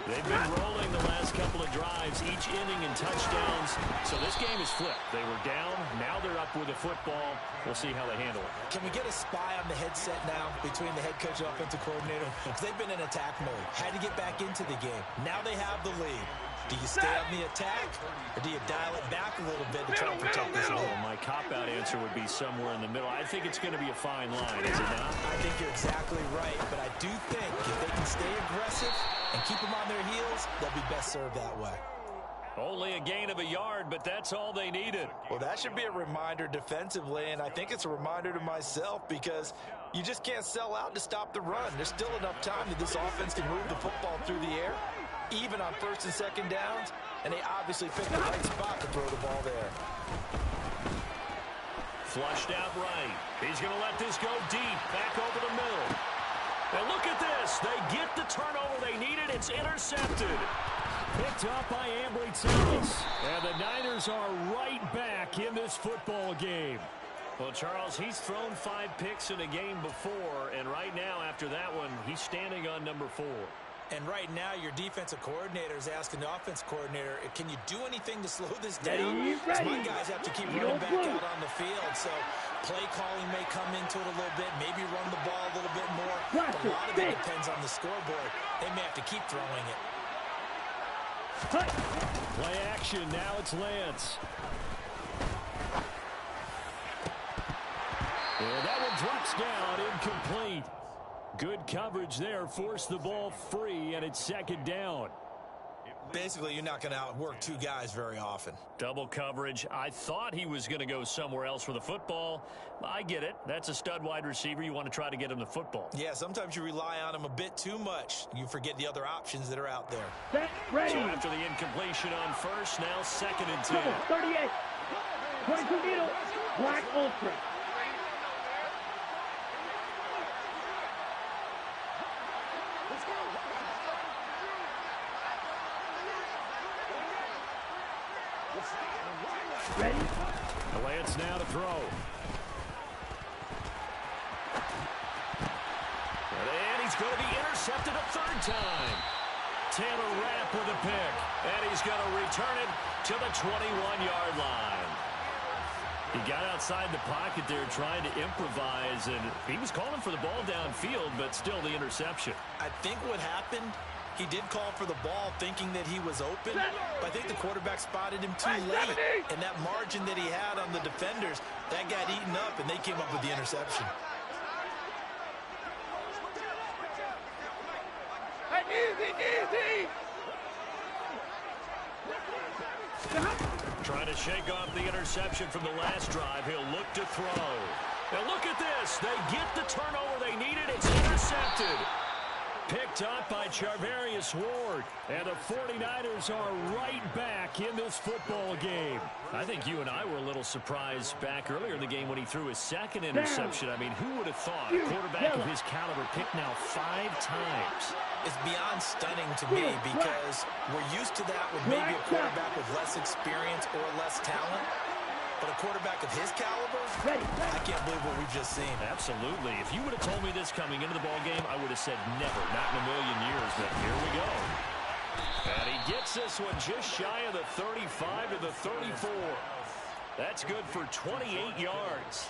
They've been rolling the last couple of drives, each inning in touchdowns. So this game is flipped. They were down, now they're up with the football. We'll see how they handle it. Can we get a spy on the headset now between the head coach and offensive coordinator? Because they've been in attack mode, had to get back into the game. Now they have the lead. Do you stay on the attack, or do you dial it back a little bit to try and protect this lead? Well, my cop-out answer would be somewhere in the middle. I think it's going to be a fine line, is it not? I think you're exactly right, but I do think if they can stay aggressive and keep them on their heels, they'll be best served that way. Only a gain of a yard, but that's all they needed. Well, that should be a reminder defensively, and I think it's a reminder to myself because you just can't sell out to stop the run. There's still enough time that this offense can move the football through the air, even on 1st and 2nd downs, and they obviously picked the right spot to throw the ball there. Flushed out right. He's going to let this go deep, back over the middle. And look at this. They get the turnover they needed. It's intercepted. Picked up by Ambry Thomas. And the Niners are right back in this football game. Well, Charles, he's thrown 5 picks in a game before, and right now, after that one, he's standing on number 4. And right now, your defensive coordinator is asking the offense coordinator, can you do anything to slow this down? Because my guys have to keep running back out on the field. So play calling may come into it a little bit, maybe run the ball a little bit more. But a lot of it depends on the scoreboard. They may have to keep throwing it. Play action. Now it's Lance. And that one drops down, incomplete. Good coverage there, forced the ball free, and it's 2nd down. Basically, you're not going to outwork 2 guys very often. Double coverage. I thought he was going to go somewhere else for the football. I get it. That's a stud wide receiver. You want to try to get him the football. Yeah, sometimes you rely on him a bit too much. You forget the other options that are out there. Set, ready. So after the incompletion on 1st, now 2nd and 10. 38. 22 needle. Black Ultra. Ready? Lance now to throw. And he's going to be intercepted a 3rd time. Taylor Rapp with a pick. And he's going to return it to the 21-yard line. He got outside the pocket there trying to improvise, and he was calling for the ball downfield, but still the interception. I think what happened He did call for the ball thinking that he was open, but I think the quarterback spotted him too late. And that margin that he had on the defenders, that got eaten up, and they came up with the interception. Easy. Trying to shake off the interception from the last drive. He'll look to throw. Now look at this. They get the turnover they needed. It's intercepted. Picked up by Charvarius Ward. And the 49ers are right back in this football game. I think you and I were a little surprised back earlier in the game when he threw his second interception. I mean, who would have thought a quarterback of his caliber picked now 5 times? It's beyond stunning to me because we're used to that with maybe a quarterback with less experience or less talent. But a quarterback of his caliber, I can't believe what we've just seen. Absolutely. If you would have told me this coming into the ballgame, I would have said never, not in a million years. But here we go. And he gets this one just shy of the 35 to the 34. That's good for 28 yards.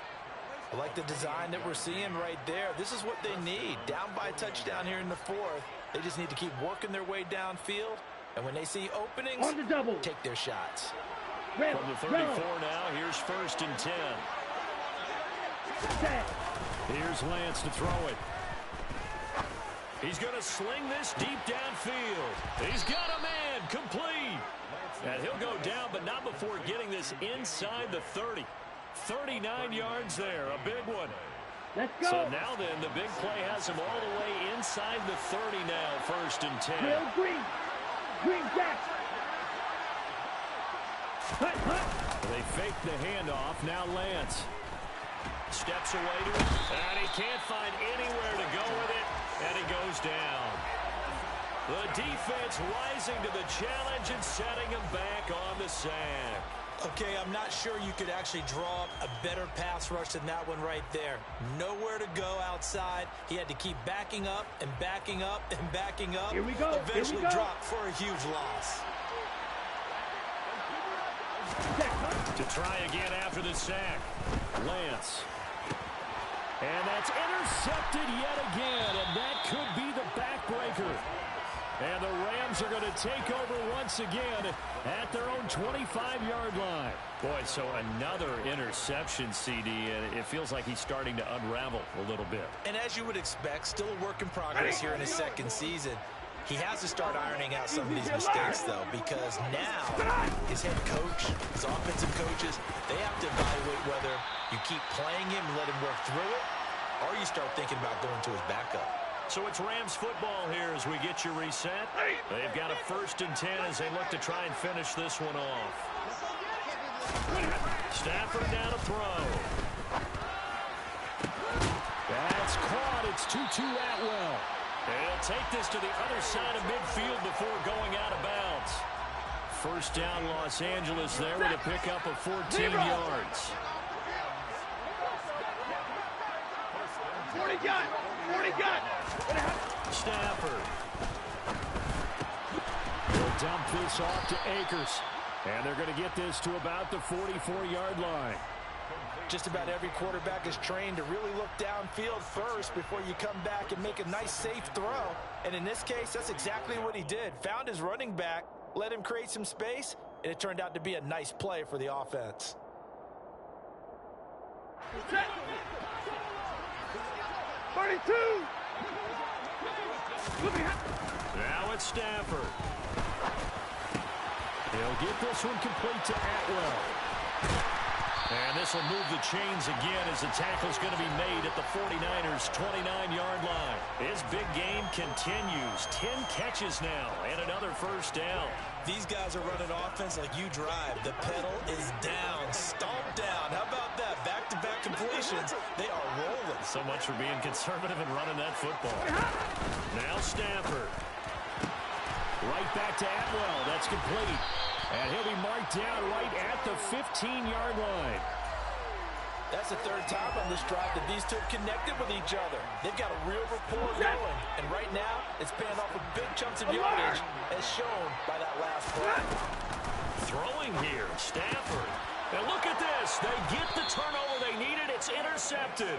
I like the design that we're seeing right there. This is what they need. Down by a touchdown here in the 4th. They just need to keep working their way downfield. And when they see openings, On the double. take their shots. From the 34 now, here's 1st and 10. Here's Lance to throw it. He's going to sling this deep downfield. He's got a man, complete. And he'll go down, but not before getting this inside the 30. 39 yards there, a big one. Let's go. So now then, the big play has him all the way inside the 30 now, 1st and 10. Will Green. Green Jack. They fake the handoff. Now Lance steps away to it, and he can't find anywhere to go with it, and he goes down. The defense rising to the challenge and setting him back on the sack. Okay, I'm not sure you could actually draw up a better pass rush than that one right there. Nowhere to go outside. He had to keep backing up and backing up and backing up. Here we go. Eventually dropped for a huge loss. To try again after the sack. Lance. And that's intercepted yet again, and that could be the backbreaker. And the Rams are going to take over once again at their own 25-yard line. Boy, so another interception, CD, and it feels like he's starting to unravel a little bit. And as you would expect, still a work in progress here in his 2nd season. He has to start ironing out some of these mistakes, though, because now his head coach, his offensive coaches, they have to evaluate whether you keep playing him and let him work through it, or you start thinking about going to his backup. So it's Rams football here as we get you reset. They've got a 1st and 10 as they look to try and finish this one off. Stafford down to throw. That's caught. It's 2-2 Atwell. They'll take this to the other side of midfield before going out of bounds. 1st down Los Angeles there with a pickup of 14 yards. 40 gun. Stafford. They'll dump this off to Akers. And they're going to get this to about the 44-yard line. Just about every quarterback is trained to really look downfield first before you come back and make a nice, safe throw. And in this case, that's exactly what he did. Found his running back, let him create some space, and it turned out to be a nice play for the offense. 32. Now it's Stafford. He'll get this one complete to Atwell. And this will move the chains again as the tackle's going to be made at the 49ers' 29-yard line. His big game continues. 10 catches now and another 1st down. These guys are running offense like you drive. The pedal is down, stomped down. How about that? Back-to-back completions. They are rolling. So much for being conservative and running that football. Now Stafford. Right back to Atwell. That's complete. And he'll be marked down right at the 15-yard line. That's the 3rd time on this drive that these two have connected with each other. They've got a real rapport going. And right now, it's paying off with big chunks of yardage, as shown by that last play. Throwing here, Stafford. And look at this. They get the turnover they needed. it's intercepted.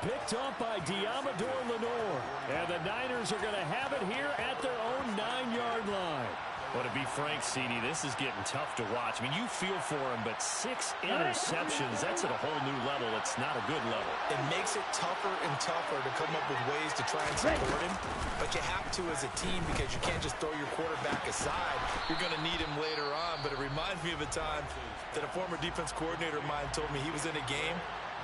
Picked off by Diamador Lenore. And the Niners are going to have it here at their own 9-yard line. Well, to be frank, CD, this is getting tough to watch. I mean, you feel for him, but 6 interceptions, that's at a whole new level. It's not a good level. It makes it tougher and tougher to come up with ways to try and support him, but you have to as a team because you can't just throw your quarterback aside. You're going to need him later on, but it reminds me of a time that a former defense coordinator of mine told me he was in a game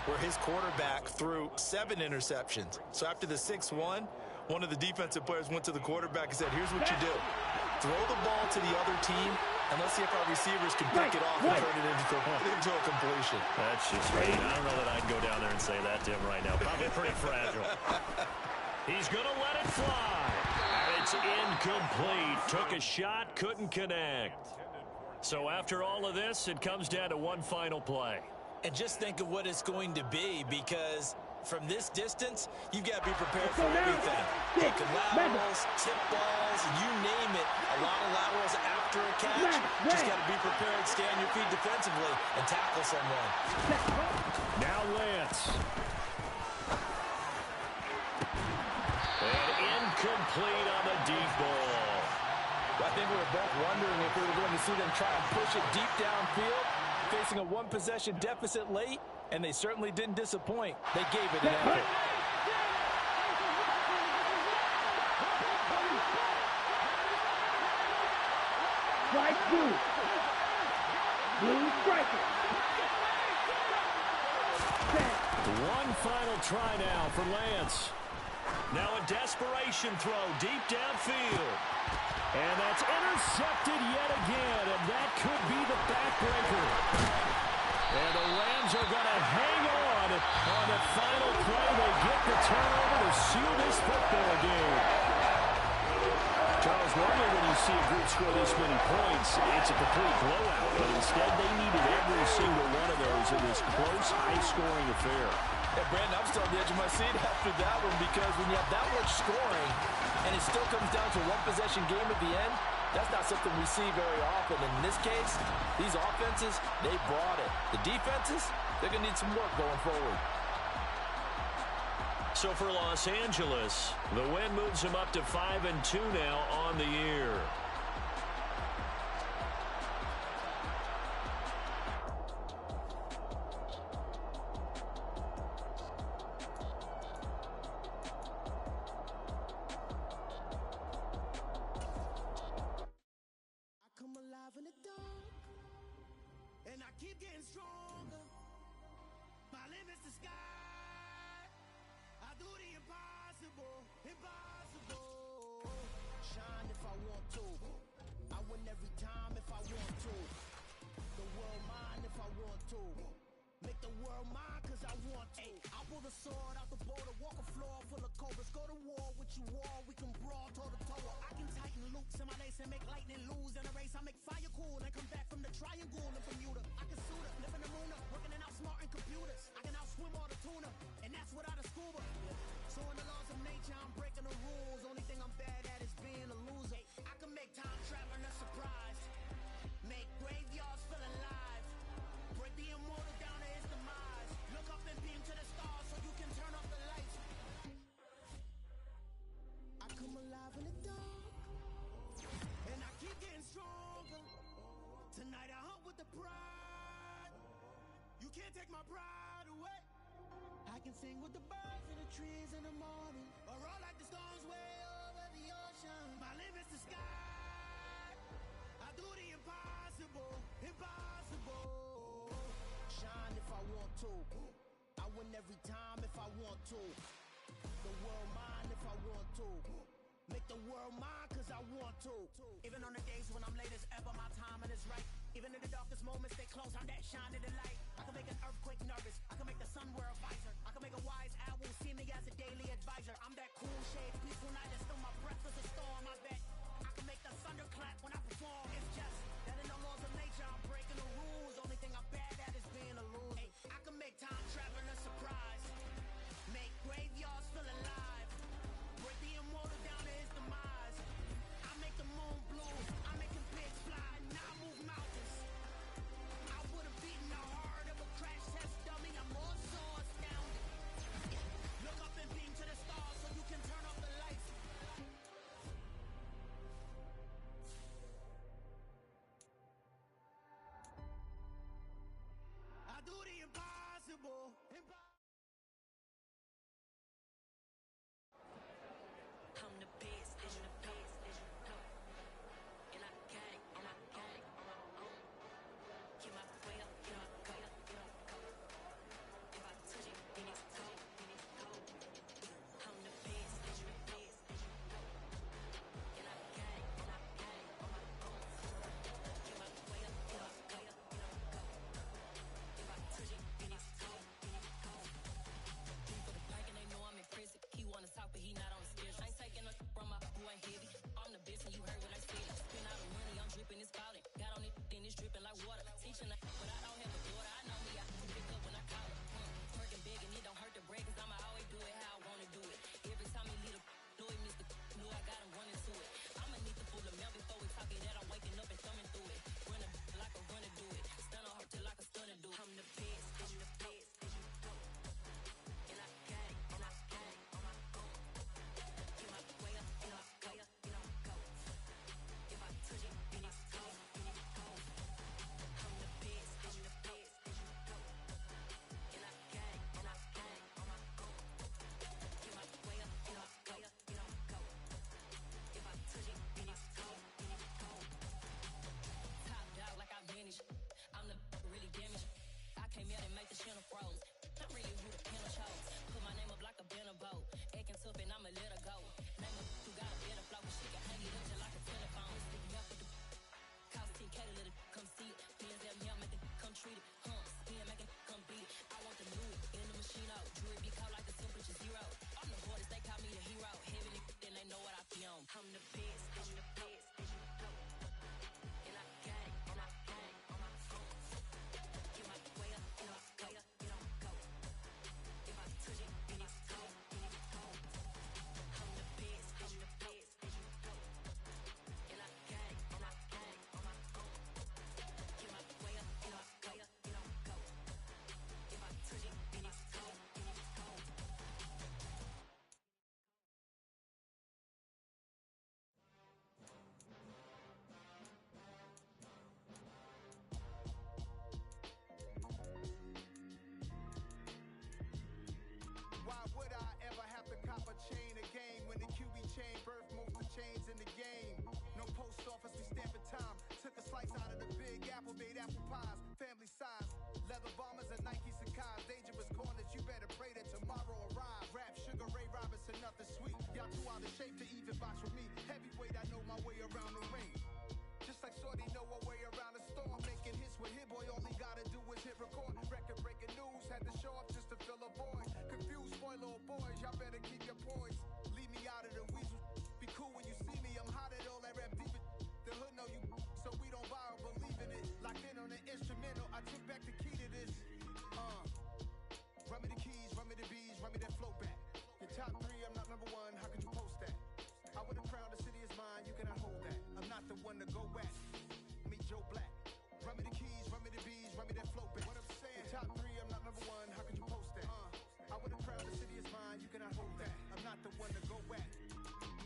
where his quarterback threw 7 interceptions. So after the 6th one of the defensive players went to the quarterback and said, here's what you do. Throw the ball to the other team, and let's see if our receivers can pick it off and turn it into a completion. That's just right. I don't know that I'd go down there and say that to him right now. Probably pretty fragile. He's going to let it fly. And it's incomplete. Took a shot, couldn't connect. So after all of this, it comes down to one final play. And just think of what it's going to be, because from this distance, you've got to be prepared for everything. Taking laterals, tip balls, you name it. A lot of laterals after a catch. Just got to be prepared, stay on your feet defensively, and tackle someone. Now Lance. And incomplete on the deep ball. I think we were both wondering if we were going to see them try and push it deep downfield, facing a one-possession deficit late, and they certainly didn't disappoint. They gave it an effort. Strike 2. Blue striker. One final try now for Lance. Now a desperation throw deep downfield. And that's intercepted yet again, and that could be the backbreaker. And the Rams are going to hang on the final play. They get the turnover to seal this football game. Charles, normally when you see a group score this many points, it's a complete blowout. But instead, they needed every single one of those in this close, high-scoring affair. Yeah, Brandon, I'm still on the edge of my seat after that one, because when you have that much scoring and it still comes down to a one-possession game at the end, that's not something we see very often. In this case, these offenses, they brought it. The defenses, they're going to need some work going forward. So for Los Angeles, the win moves them up to 5-2 now on the year. Take my pride away. I can sing with the birds and the trees in the morning, or roll like the storms way over the ocean. My limit's the sky. I do the impossible, impossible. Shine if I want to. I win every time if I want to. The world mine if I want to. Make the world mine cause I want to. Even on the days when I'm late as ever, my timing is right. Even in the darkest moments, stay close, I'm that shining the light. I can make an earthquake nervous. I can make the sun wear a visor. I can make a wise owl see me as a daily advisor. I'm that cool shade, peaceful night, and still my breath is a storm. I bet I can make the thunder clap when I perform. It's just that in the laws of nature, I'm breaking the rules. Only thing I'm bad at is being a loser. Hey, I can make time travel a surprise. Make graveyards feel alive. Break the immortal down to his demise. I make the moon blue. I make him pigs fly. Now I move mountains. I would have beaten the heart of a crash test dummy. I'm more swords post office, we stamping time. Took a slice out of the big apple, made apple pies, family size. Leather bombers and Nike Sacai's. Dangerous corners, you better pray that tomorrow arrives. Rap, Sugar Ray Robinson, nothing sweet. Y'all too out of shape to even box with me. Heavyweight, I know my way around the ring. Just like Shorty know her way around the storm. Making hits with Hit Boy, all he gotta do is hit record. Record-breaking news, had to show up just to fill a void. Confused, spoiler boys, y'all better keep your poise. Leave me out of the weasel. Be cool when you see me, I'm hot at all that rap deep. The hood know you, so we don't borrow, believe in it. Locked in on the instrumental, I took back the key to this. Run me the keys, run me the bees, run me that flow back. Your top three, I'm not number one, how could you post that? I would've crowned the city is mine, you cannot hold that. I'm not the one to go back. Meet Joe Black. Run me the keys, run me the bees, run me that flow back. What I'm saying, your top three, I'm not number one, how could you post that? I would've crowned the city is mine, you cannot hold that. I'm not the one to go back.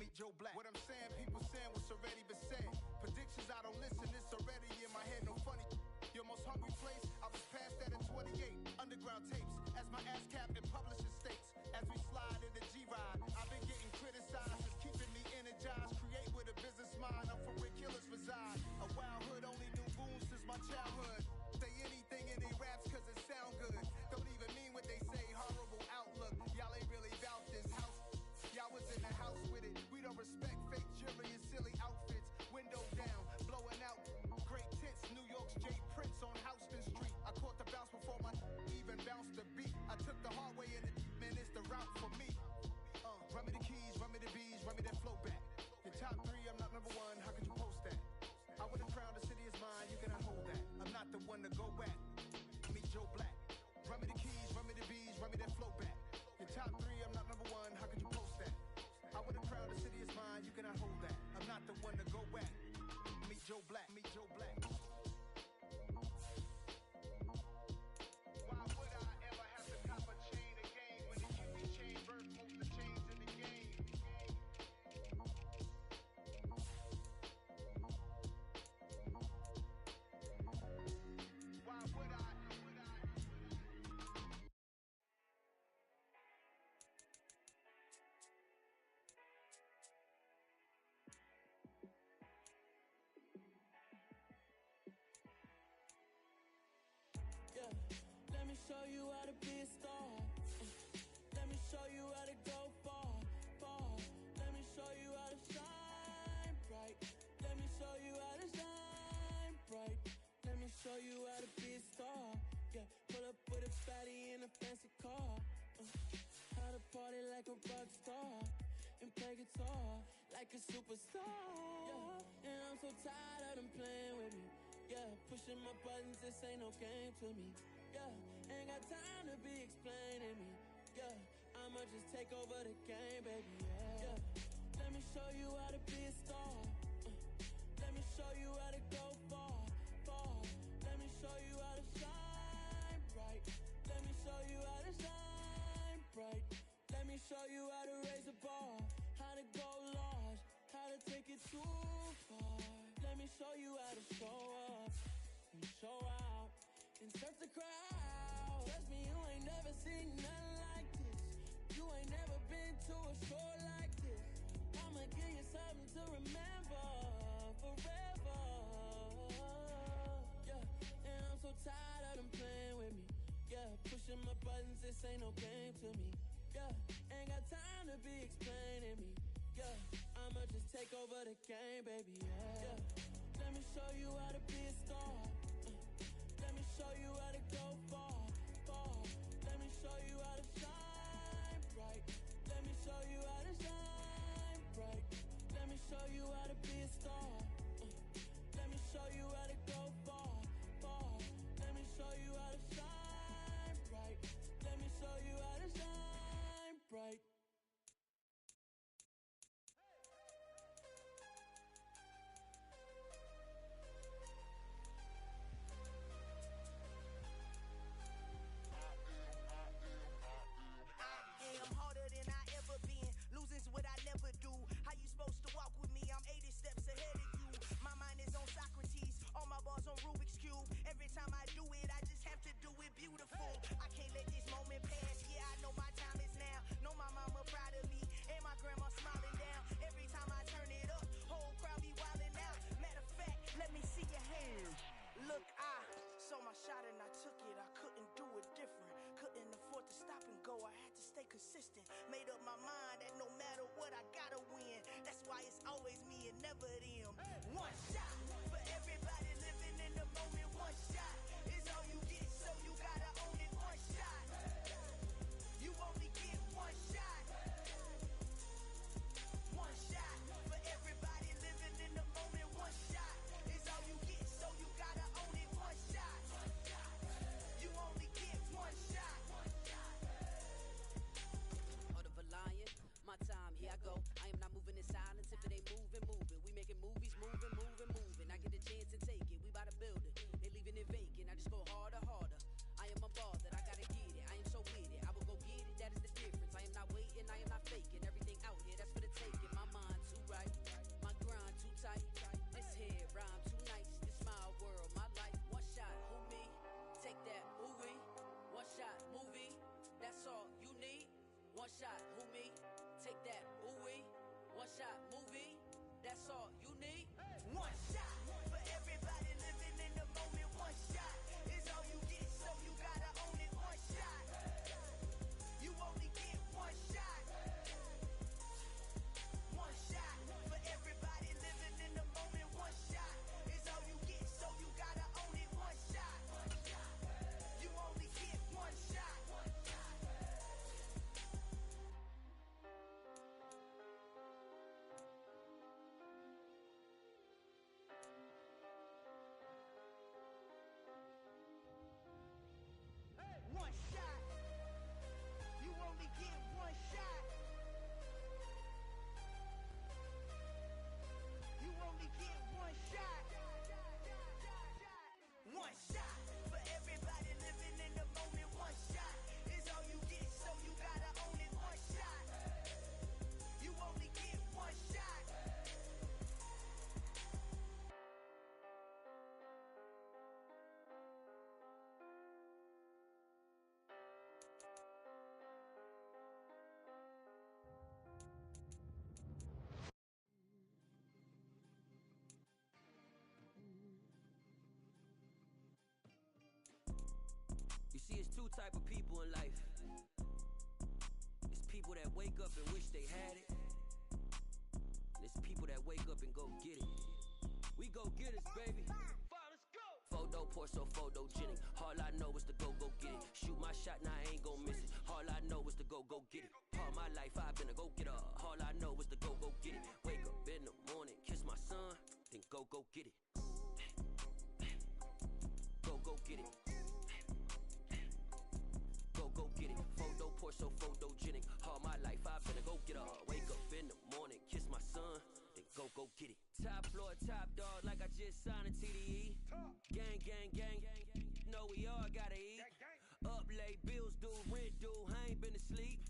Meet Joe Black. What I'm saying, people saying what's already been said. Predictions, I don't listen, it's already in my head, no funny. Your most hungry place, I was past that in 28. Underground tapes, as my ass cap in publishing states. As we slide in the G-Ride, I've been getting criticized, it's keeping me energized. Create with a business mind, I'm from where killers reside. A wild hood, only knew boons since my childhood. Say anything in they raps cause it sound good. Don't even mean what they say, horrible outlook. Y'all ain't really about this house. Y'all was in the house with it. We don't respect fake jewelry and silly outfits. Window down, blowing out great tits. New York's J. Prince on Houston Street. I caught the bounce before my even bounced the beat. I took the hard way in it, man, it's the route for me. Run me the keys, run me the bees, run me that flow back. Your top three, I'm not number one, how could you post that? I would've crowned the city is mine, you cannot hold that. I'm not the one to go back. Meet Joe Black. Run me the keys, run me the bees, run me that flow back. Your top three, I'm not number one, how could you post that? I would've crowned the city is mine, you cannot hold that. I'm not the one to go back. Meet Joe Black, meet Joe Black. Why would I ever have to cop a chain again when the QB chain birth most the chains in the game? Why would I? Yeah, let me show you how to be a star. Let me show you how to go far, far. Let me show you how to shine bright. Let me show you how to shine bright. Let me show you how to be a star. Yeah, pull up with a fatty in a fancy car. How to party like a rock star and play guitar like a superstar. Yeah, and I'm so tired of them playing with me. Yeah, pushing my buttons, this ain't no game to me. Yeah, ain't got time to be explaining me. Yeah, I'ma just take over the game, baby. Yeah, let me show you how to be a star. Let me show you how to go far, far. Let me show you how to shine bright. Let me show you how to shine bright. Let me show you how to raise a bar, how to go large, how to take it too far. Let me show you how to show up and show out and search the crowd. Trust me, you ain't never seen nothing like this. You ain't never been to a show like this. I'ma give you something to remember forever. Yeah, and I'm so tired of them playing with me. Yeah, pushing my buttons, this ain't no game to me. Yeah, ain't got time to be explaining me. Yeah, I'ma just take over the game, baby. Yeah, let me show you how to be a star. Let me show you how to go far, far. Let me show you how to shine bright. Let me show you how to shine bright. Let me show you how to be a star. Let me show you how to go far, far. Let me show you how to shine bright. Let me show you how to shine bright. stop and go, I had to stay consistent. Made up my mind that no matter what, I gotta win. That's why it's always me and never them. One shot for everybody living in the moment. One shot is all you get, so you gotta own it. One shot, you only get one shot. One shot for everybody living in the moment. One shot is all you get, so you gotta own it. One shot, you only get one shot. Heart of a lion, my time, here I go. I am not moving in silence. If it ain't moving, moving. We making movies, moving, moving, moving. I get a chance and take it. We bout to build it. They leaving it vacant. I just go harder, harder. I am a ball that I gotta get it. I am so with it. I will go get it. That is the difference. I am not waiting. I am not faking. Everything out here, that's for the taking. My mind too right. My grind too tight. This here rhyme too nice. This my world, my life. One shot, who me? Take that, ooh wee. One shot, movie. That's all you need. One shot, who me? Take that, ooh wee. One shot, movie. That's all you need. One shot for everybody living in the moment. One shot is all you get, so you gotta own it. One shot, you only get one shot. One shot for everybody living in the moment. One shot is all you get, so you gotta own it. One shot, you only get one shot. One shot, you only get one shot. You only get one shot. One shot for everybody living in the moment. One shot is all you get, so you gotta own it. One shot, you only get one shot. You see, it's two type of people in life. It's people that wake up and wish they had it. And it's people that wake up and go get it. We go get it, baby. Photo pour so photogenic. All I know is to go get it. Shoot my shot, now I ain't gon' miss it. All I know is to go get it. All my life I've been a go-getter. All I know is to go get it. Wake up in the morning, kiss my son, then go get it. Go get it. Go get it. Photo pour so photogenic. All my life I've been a go-getter. Wake up in the morning, kiss my son, then go get it. Top floor, top dog, like I just signed a TDE. Gang, gang, gang, know we all gotta eat. Up late, bills due, rent due, I ain't been asleep.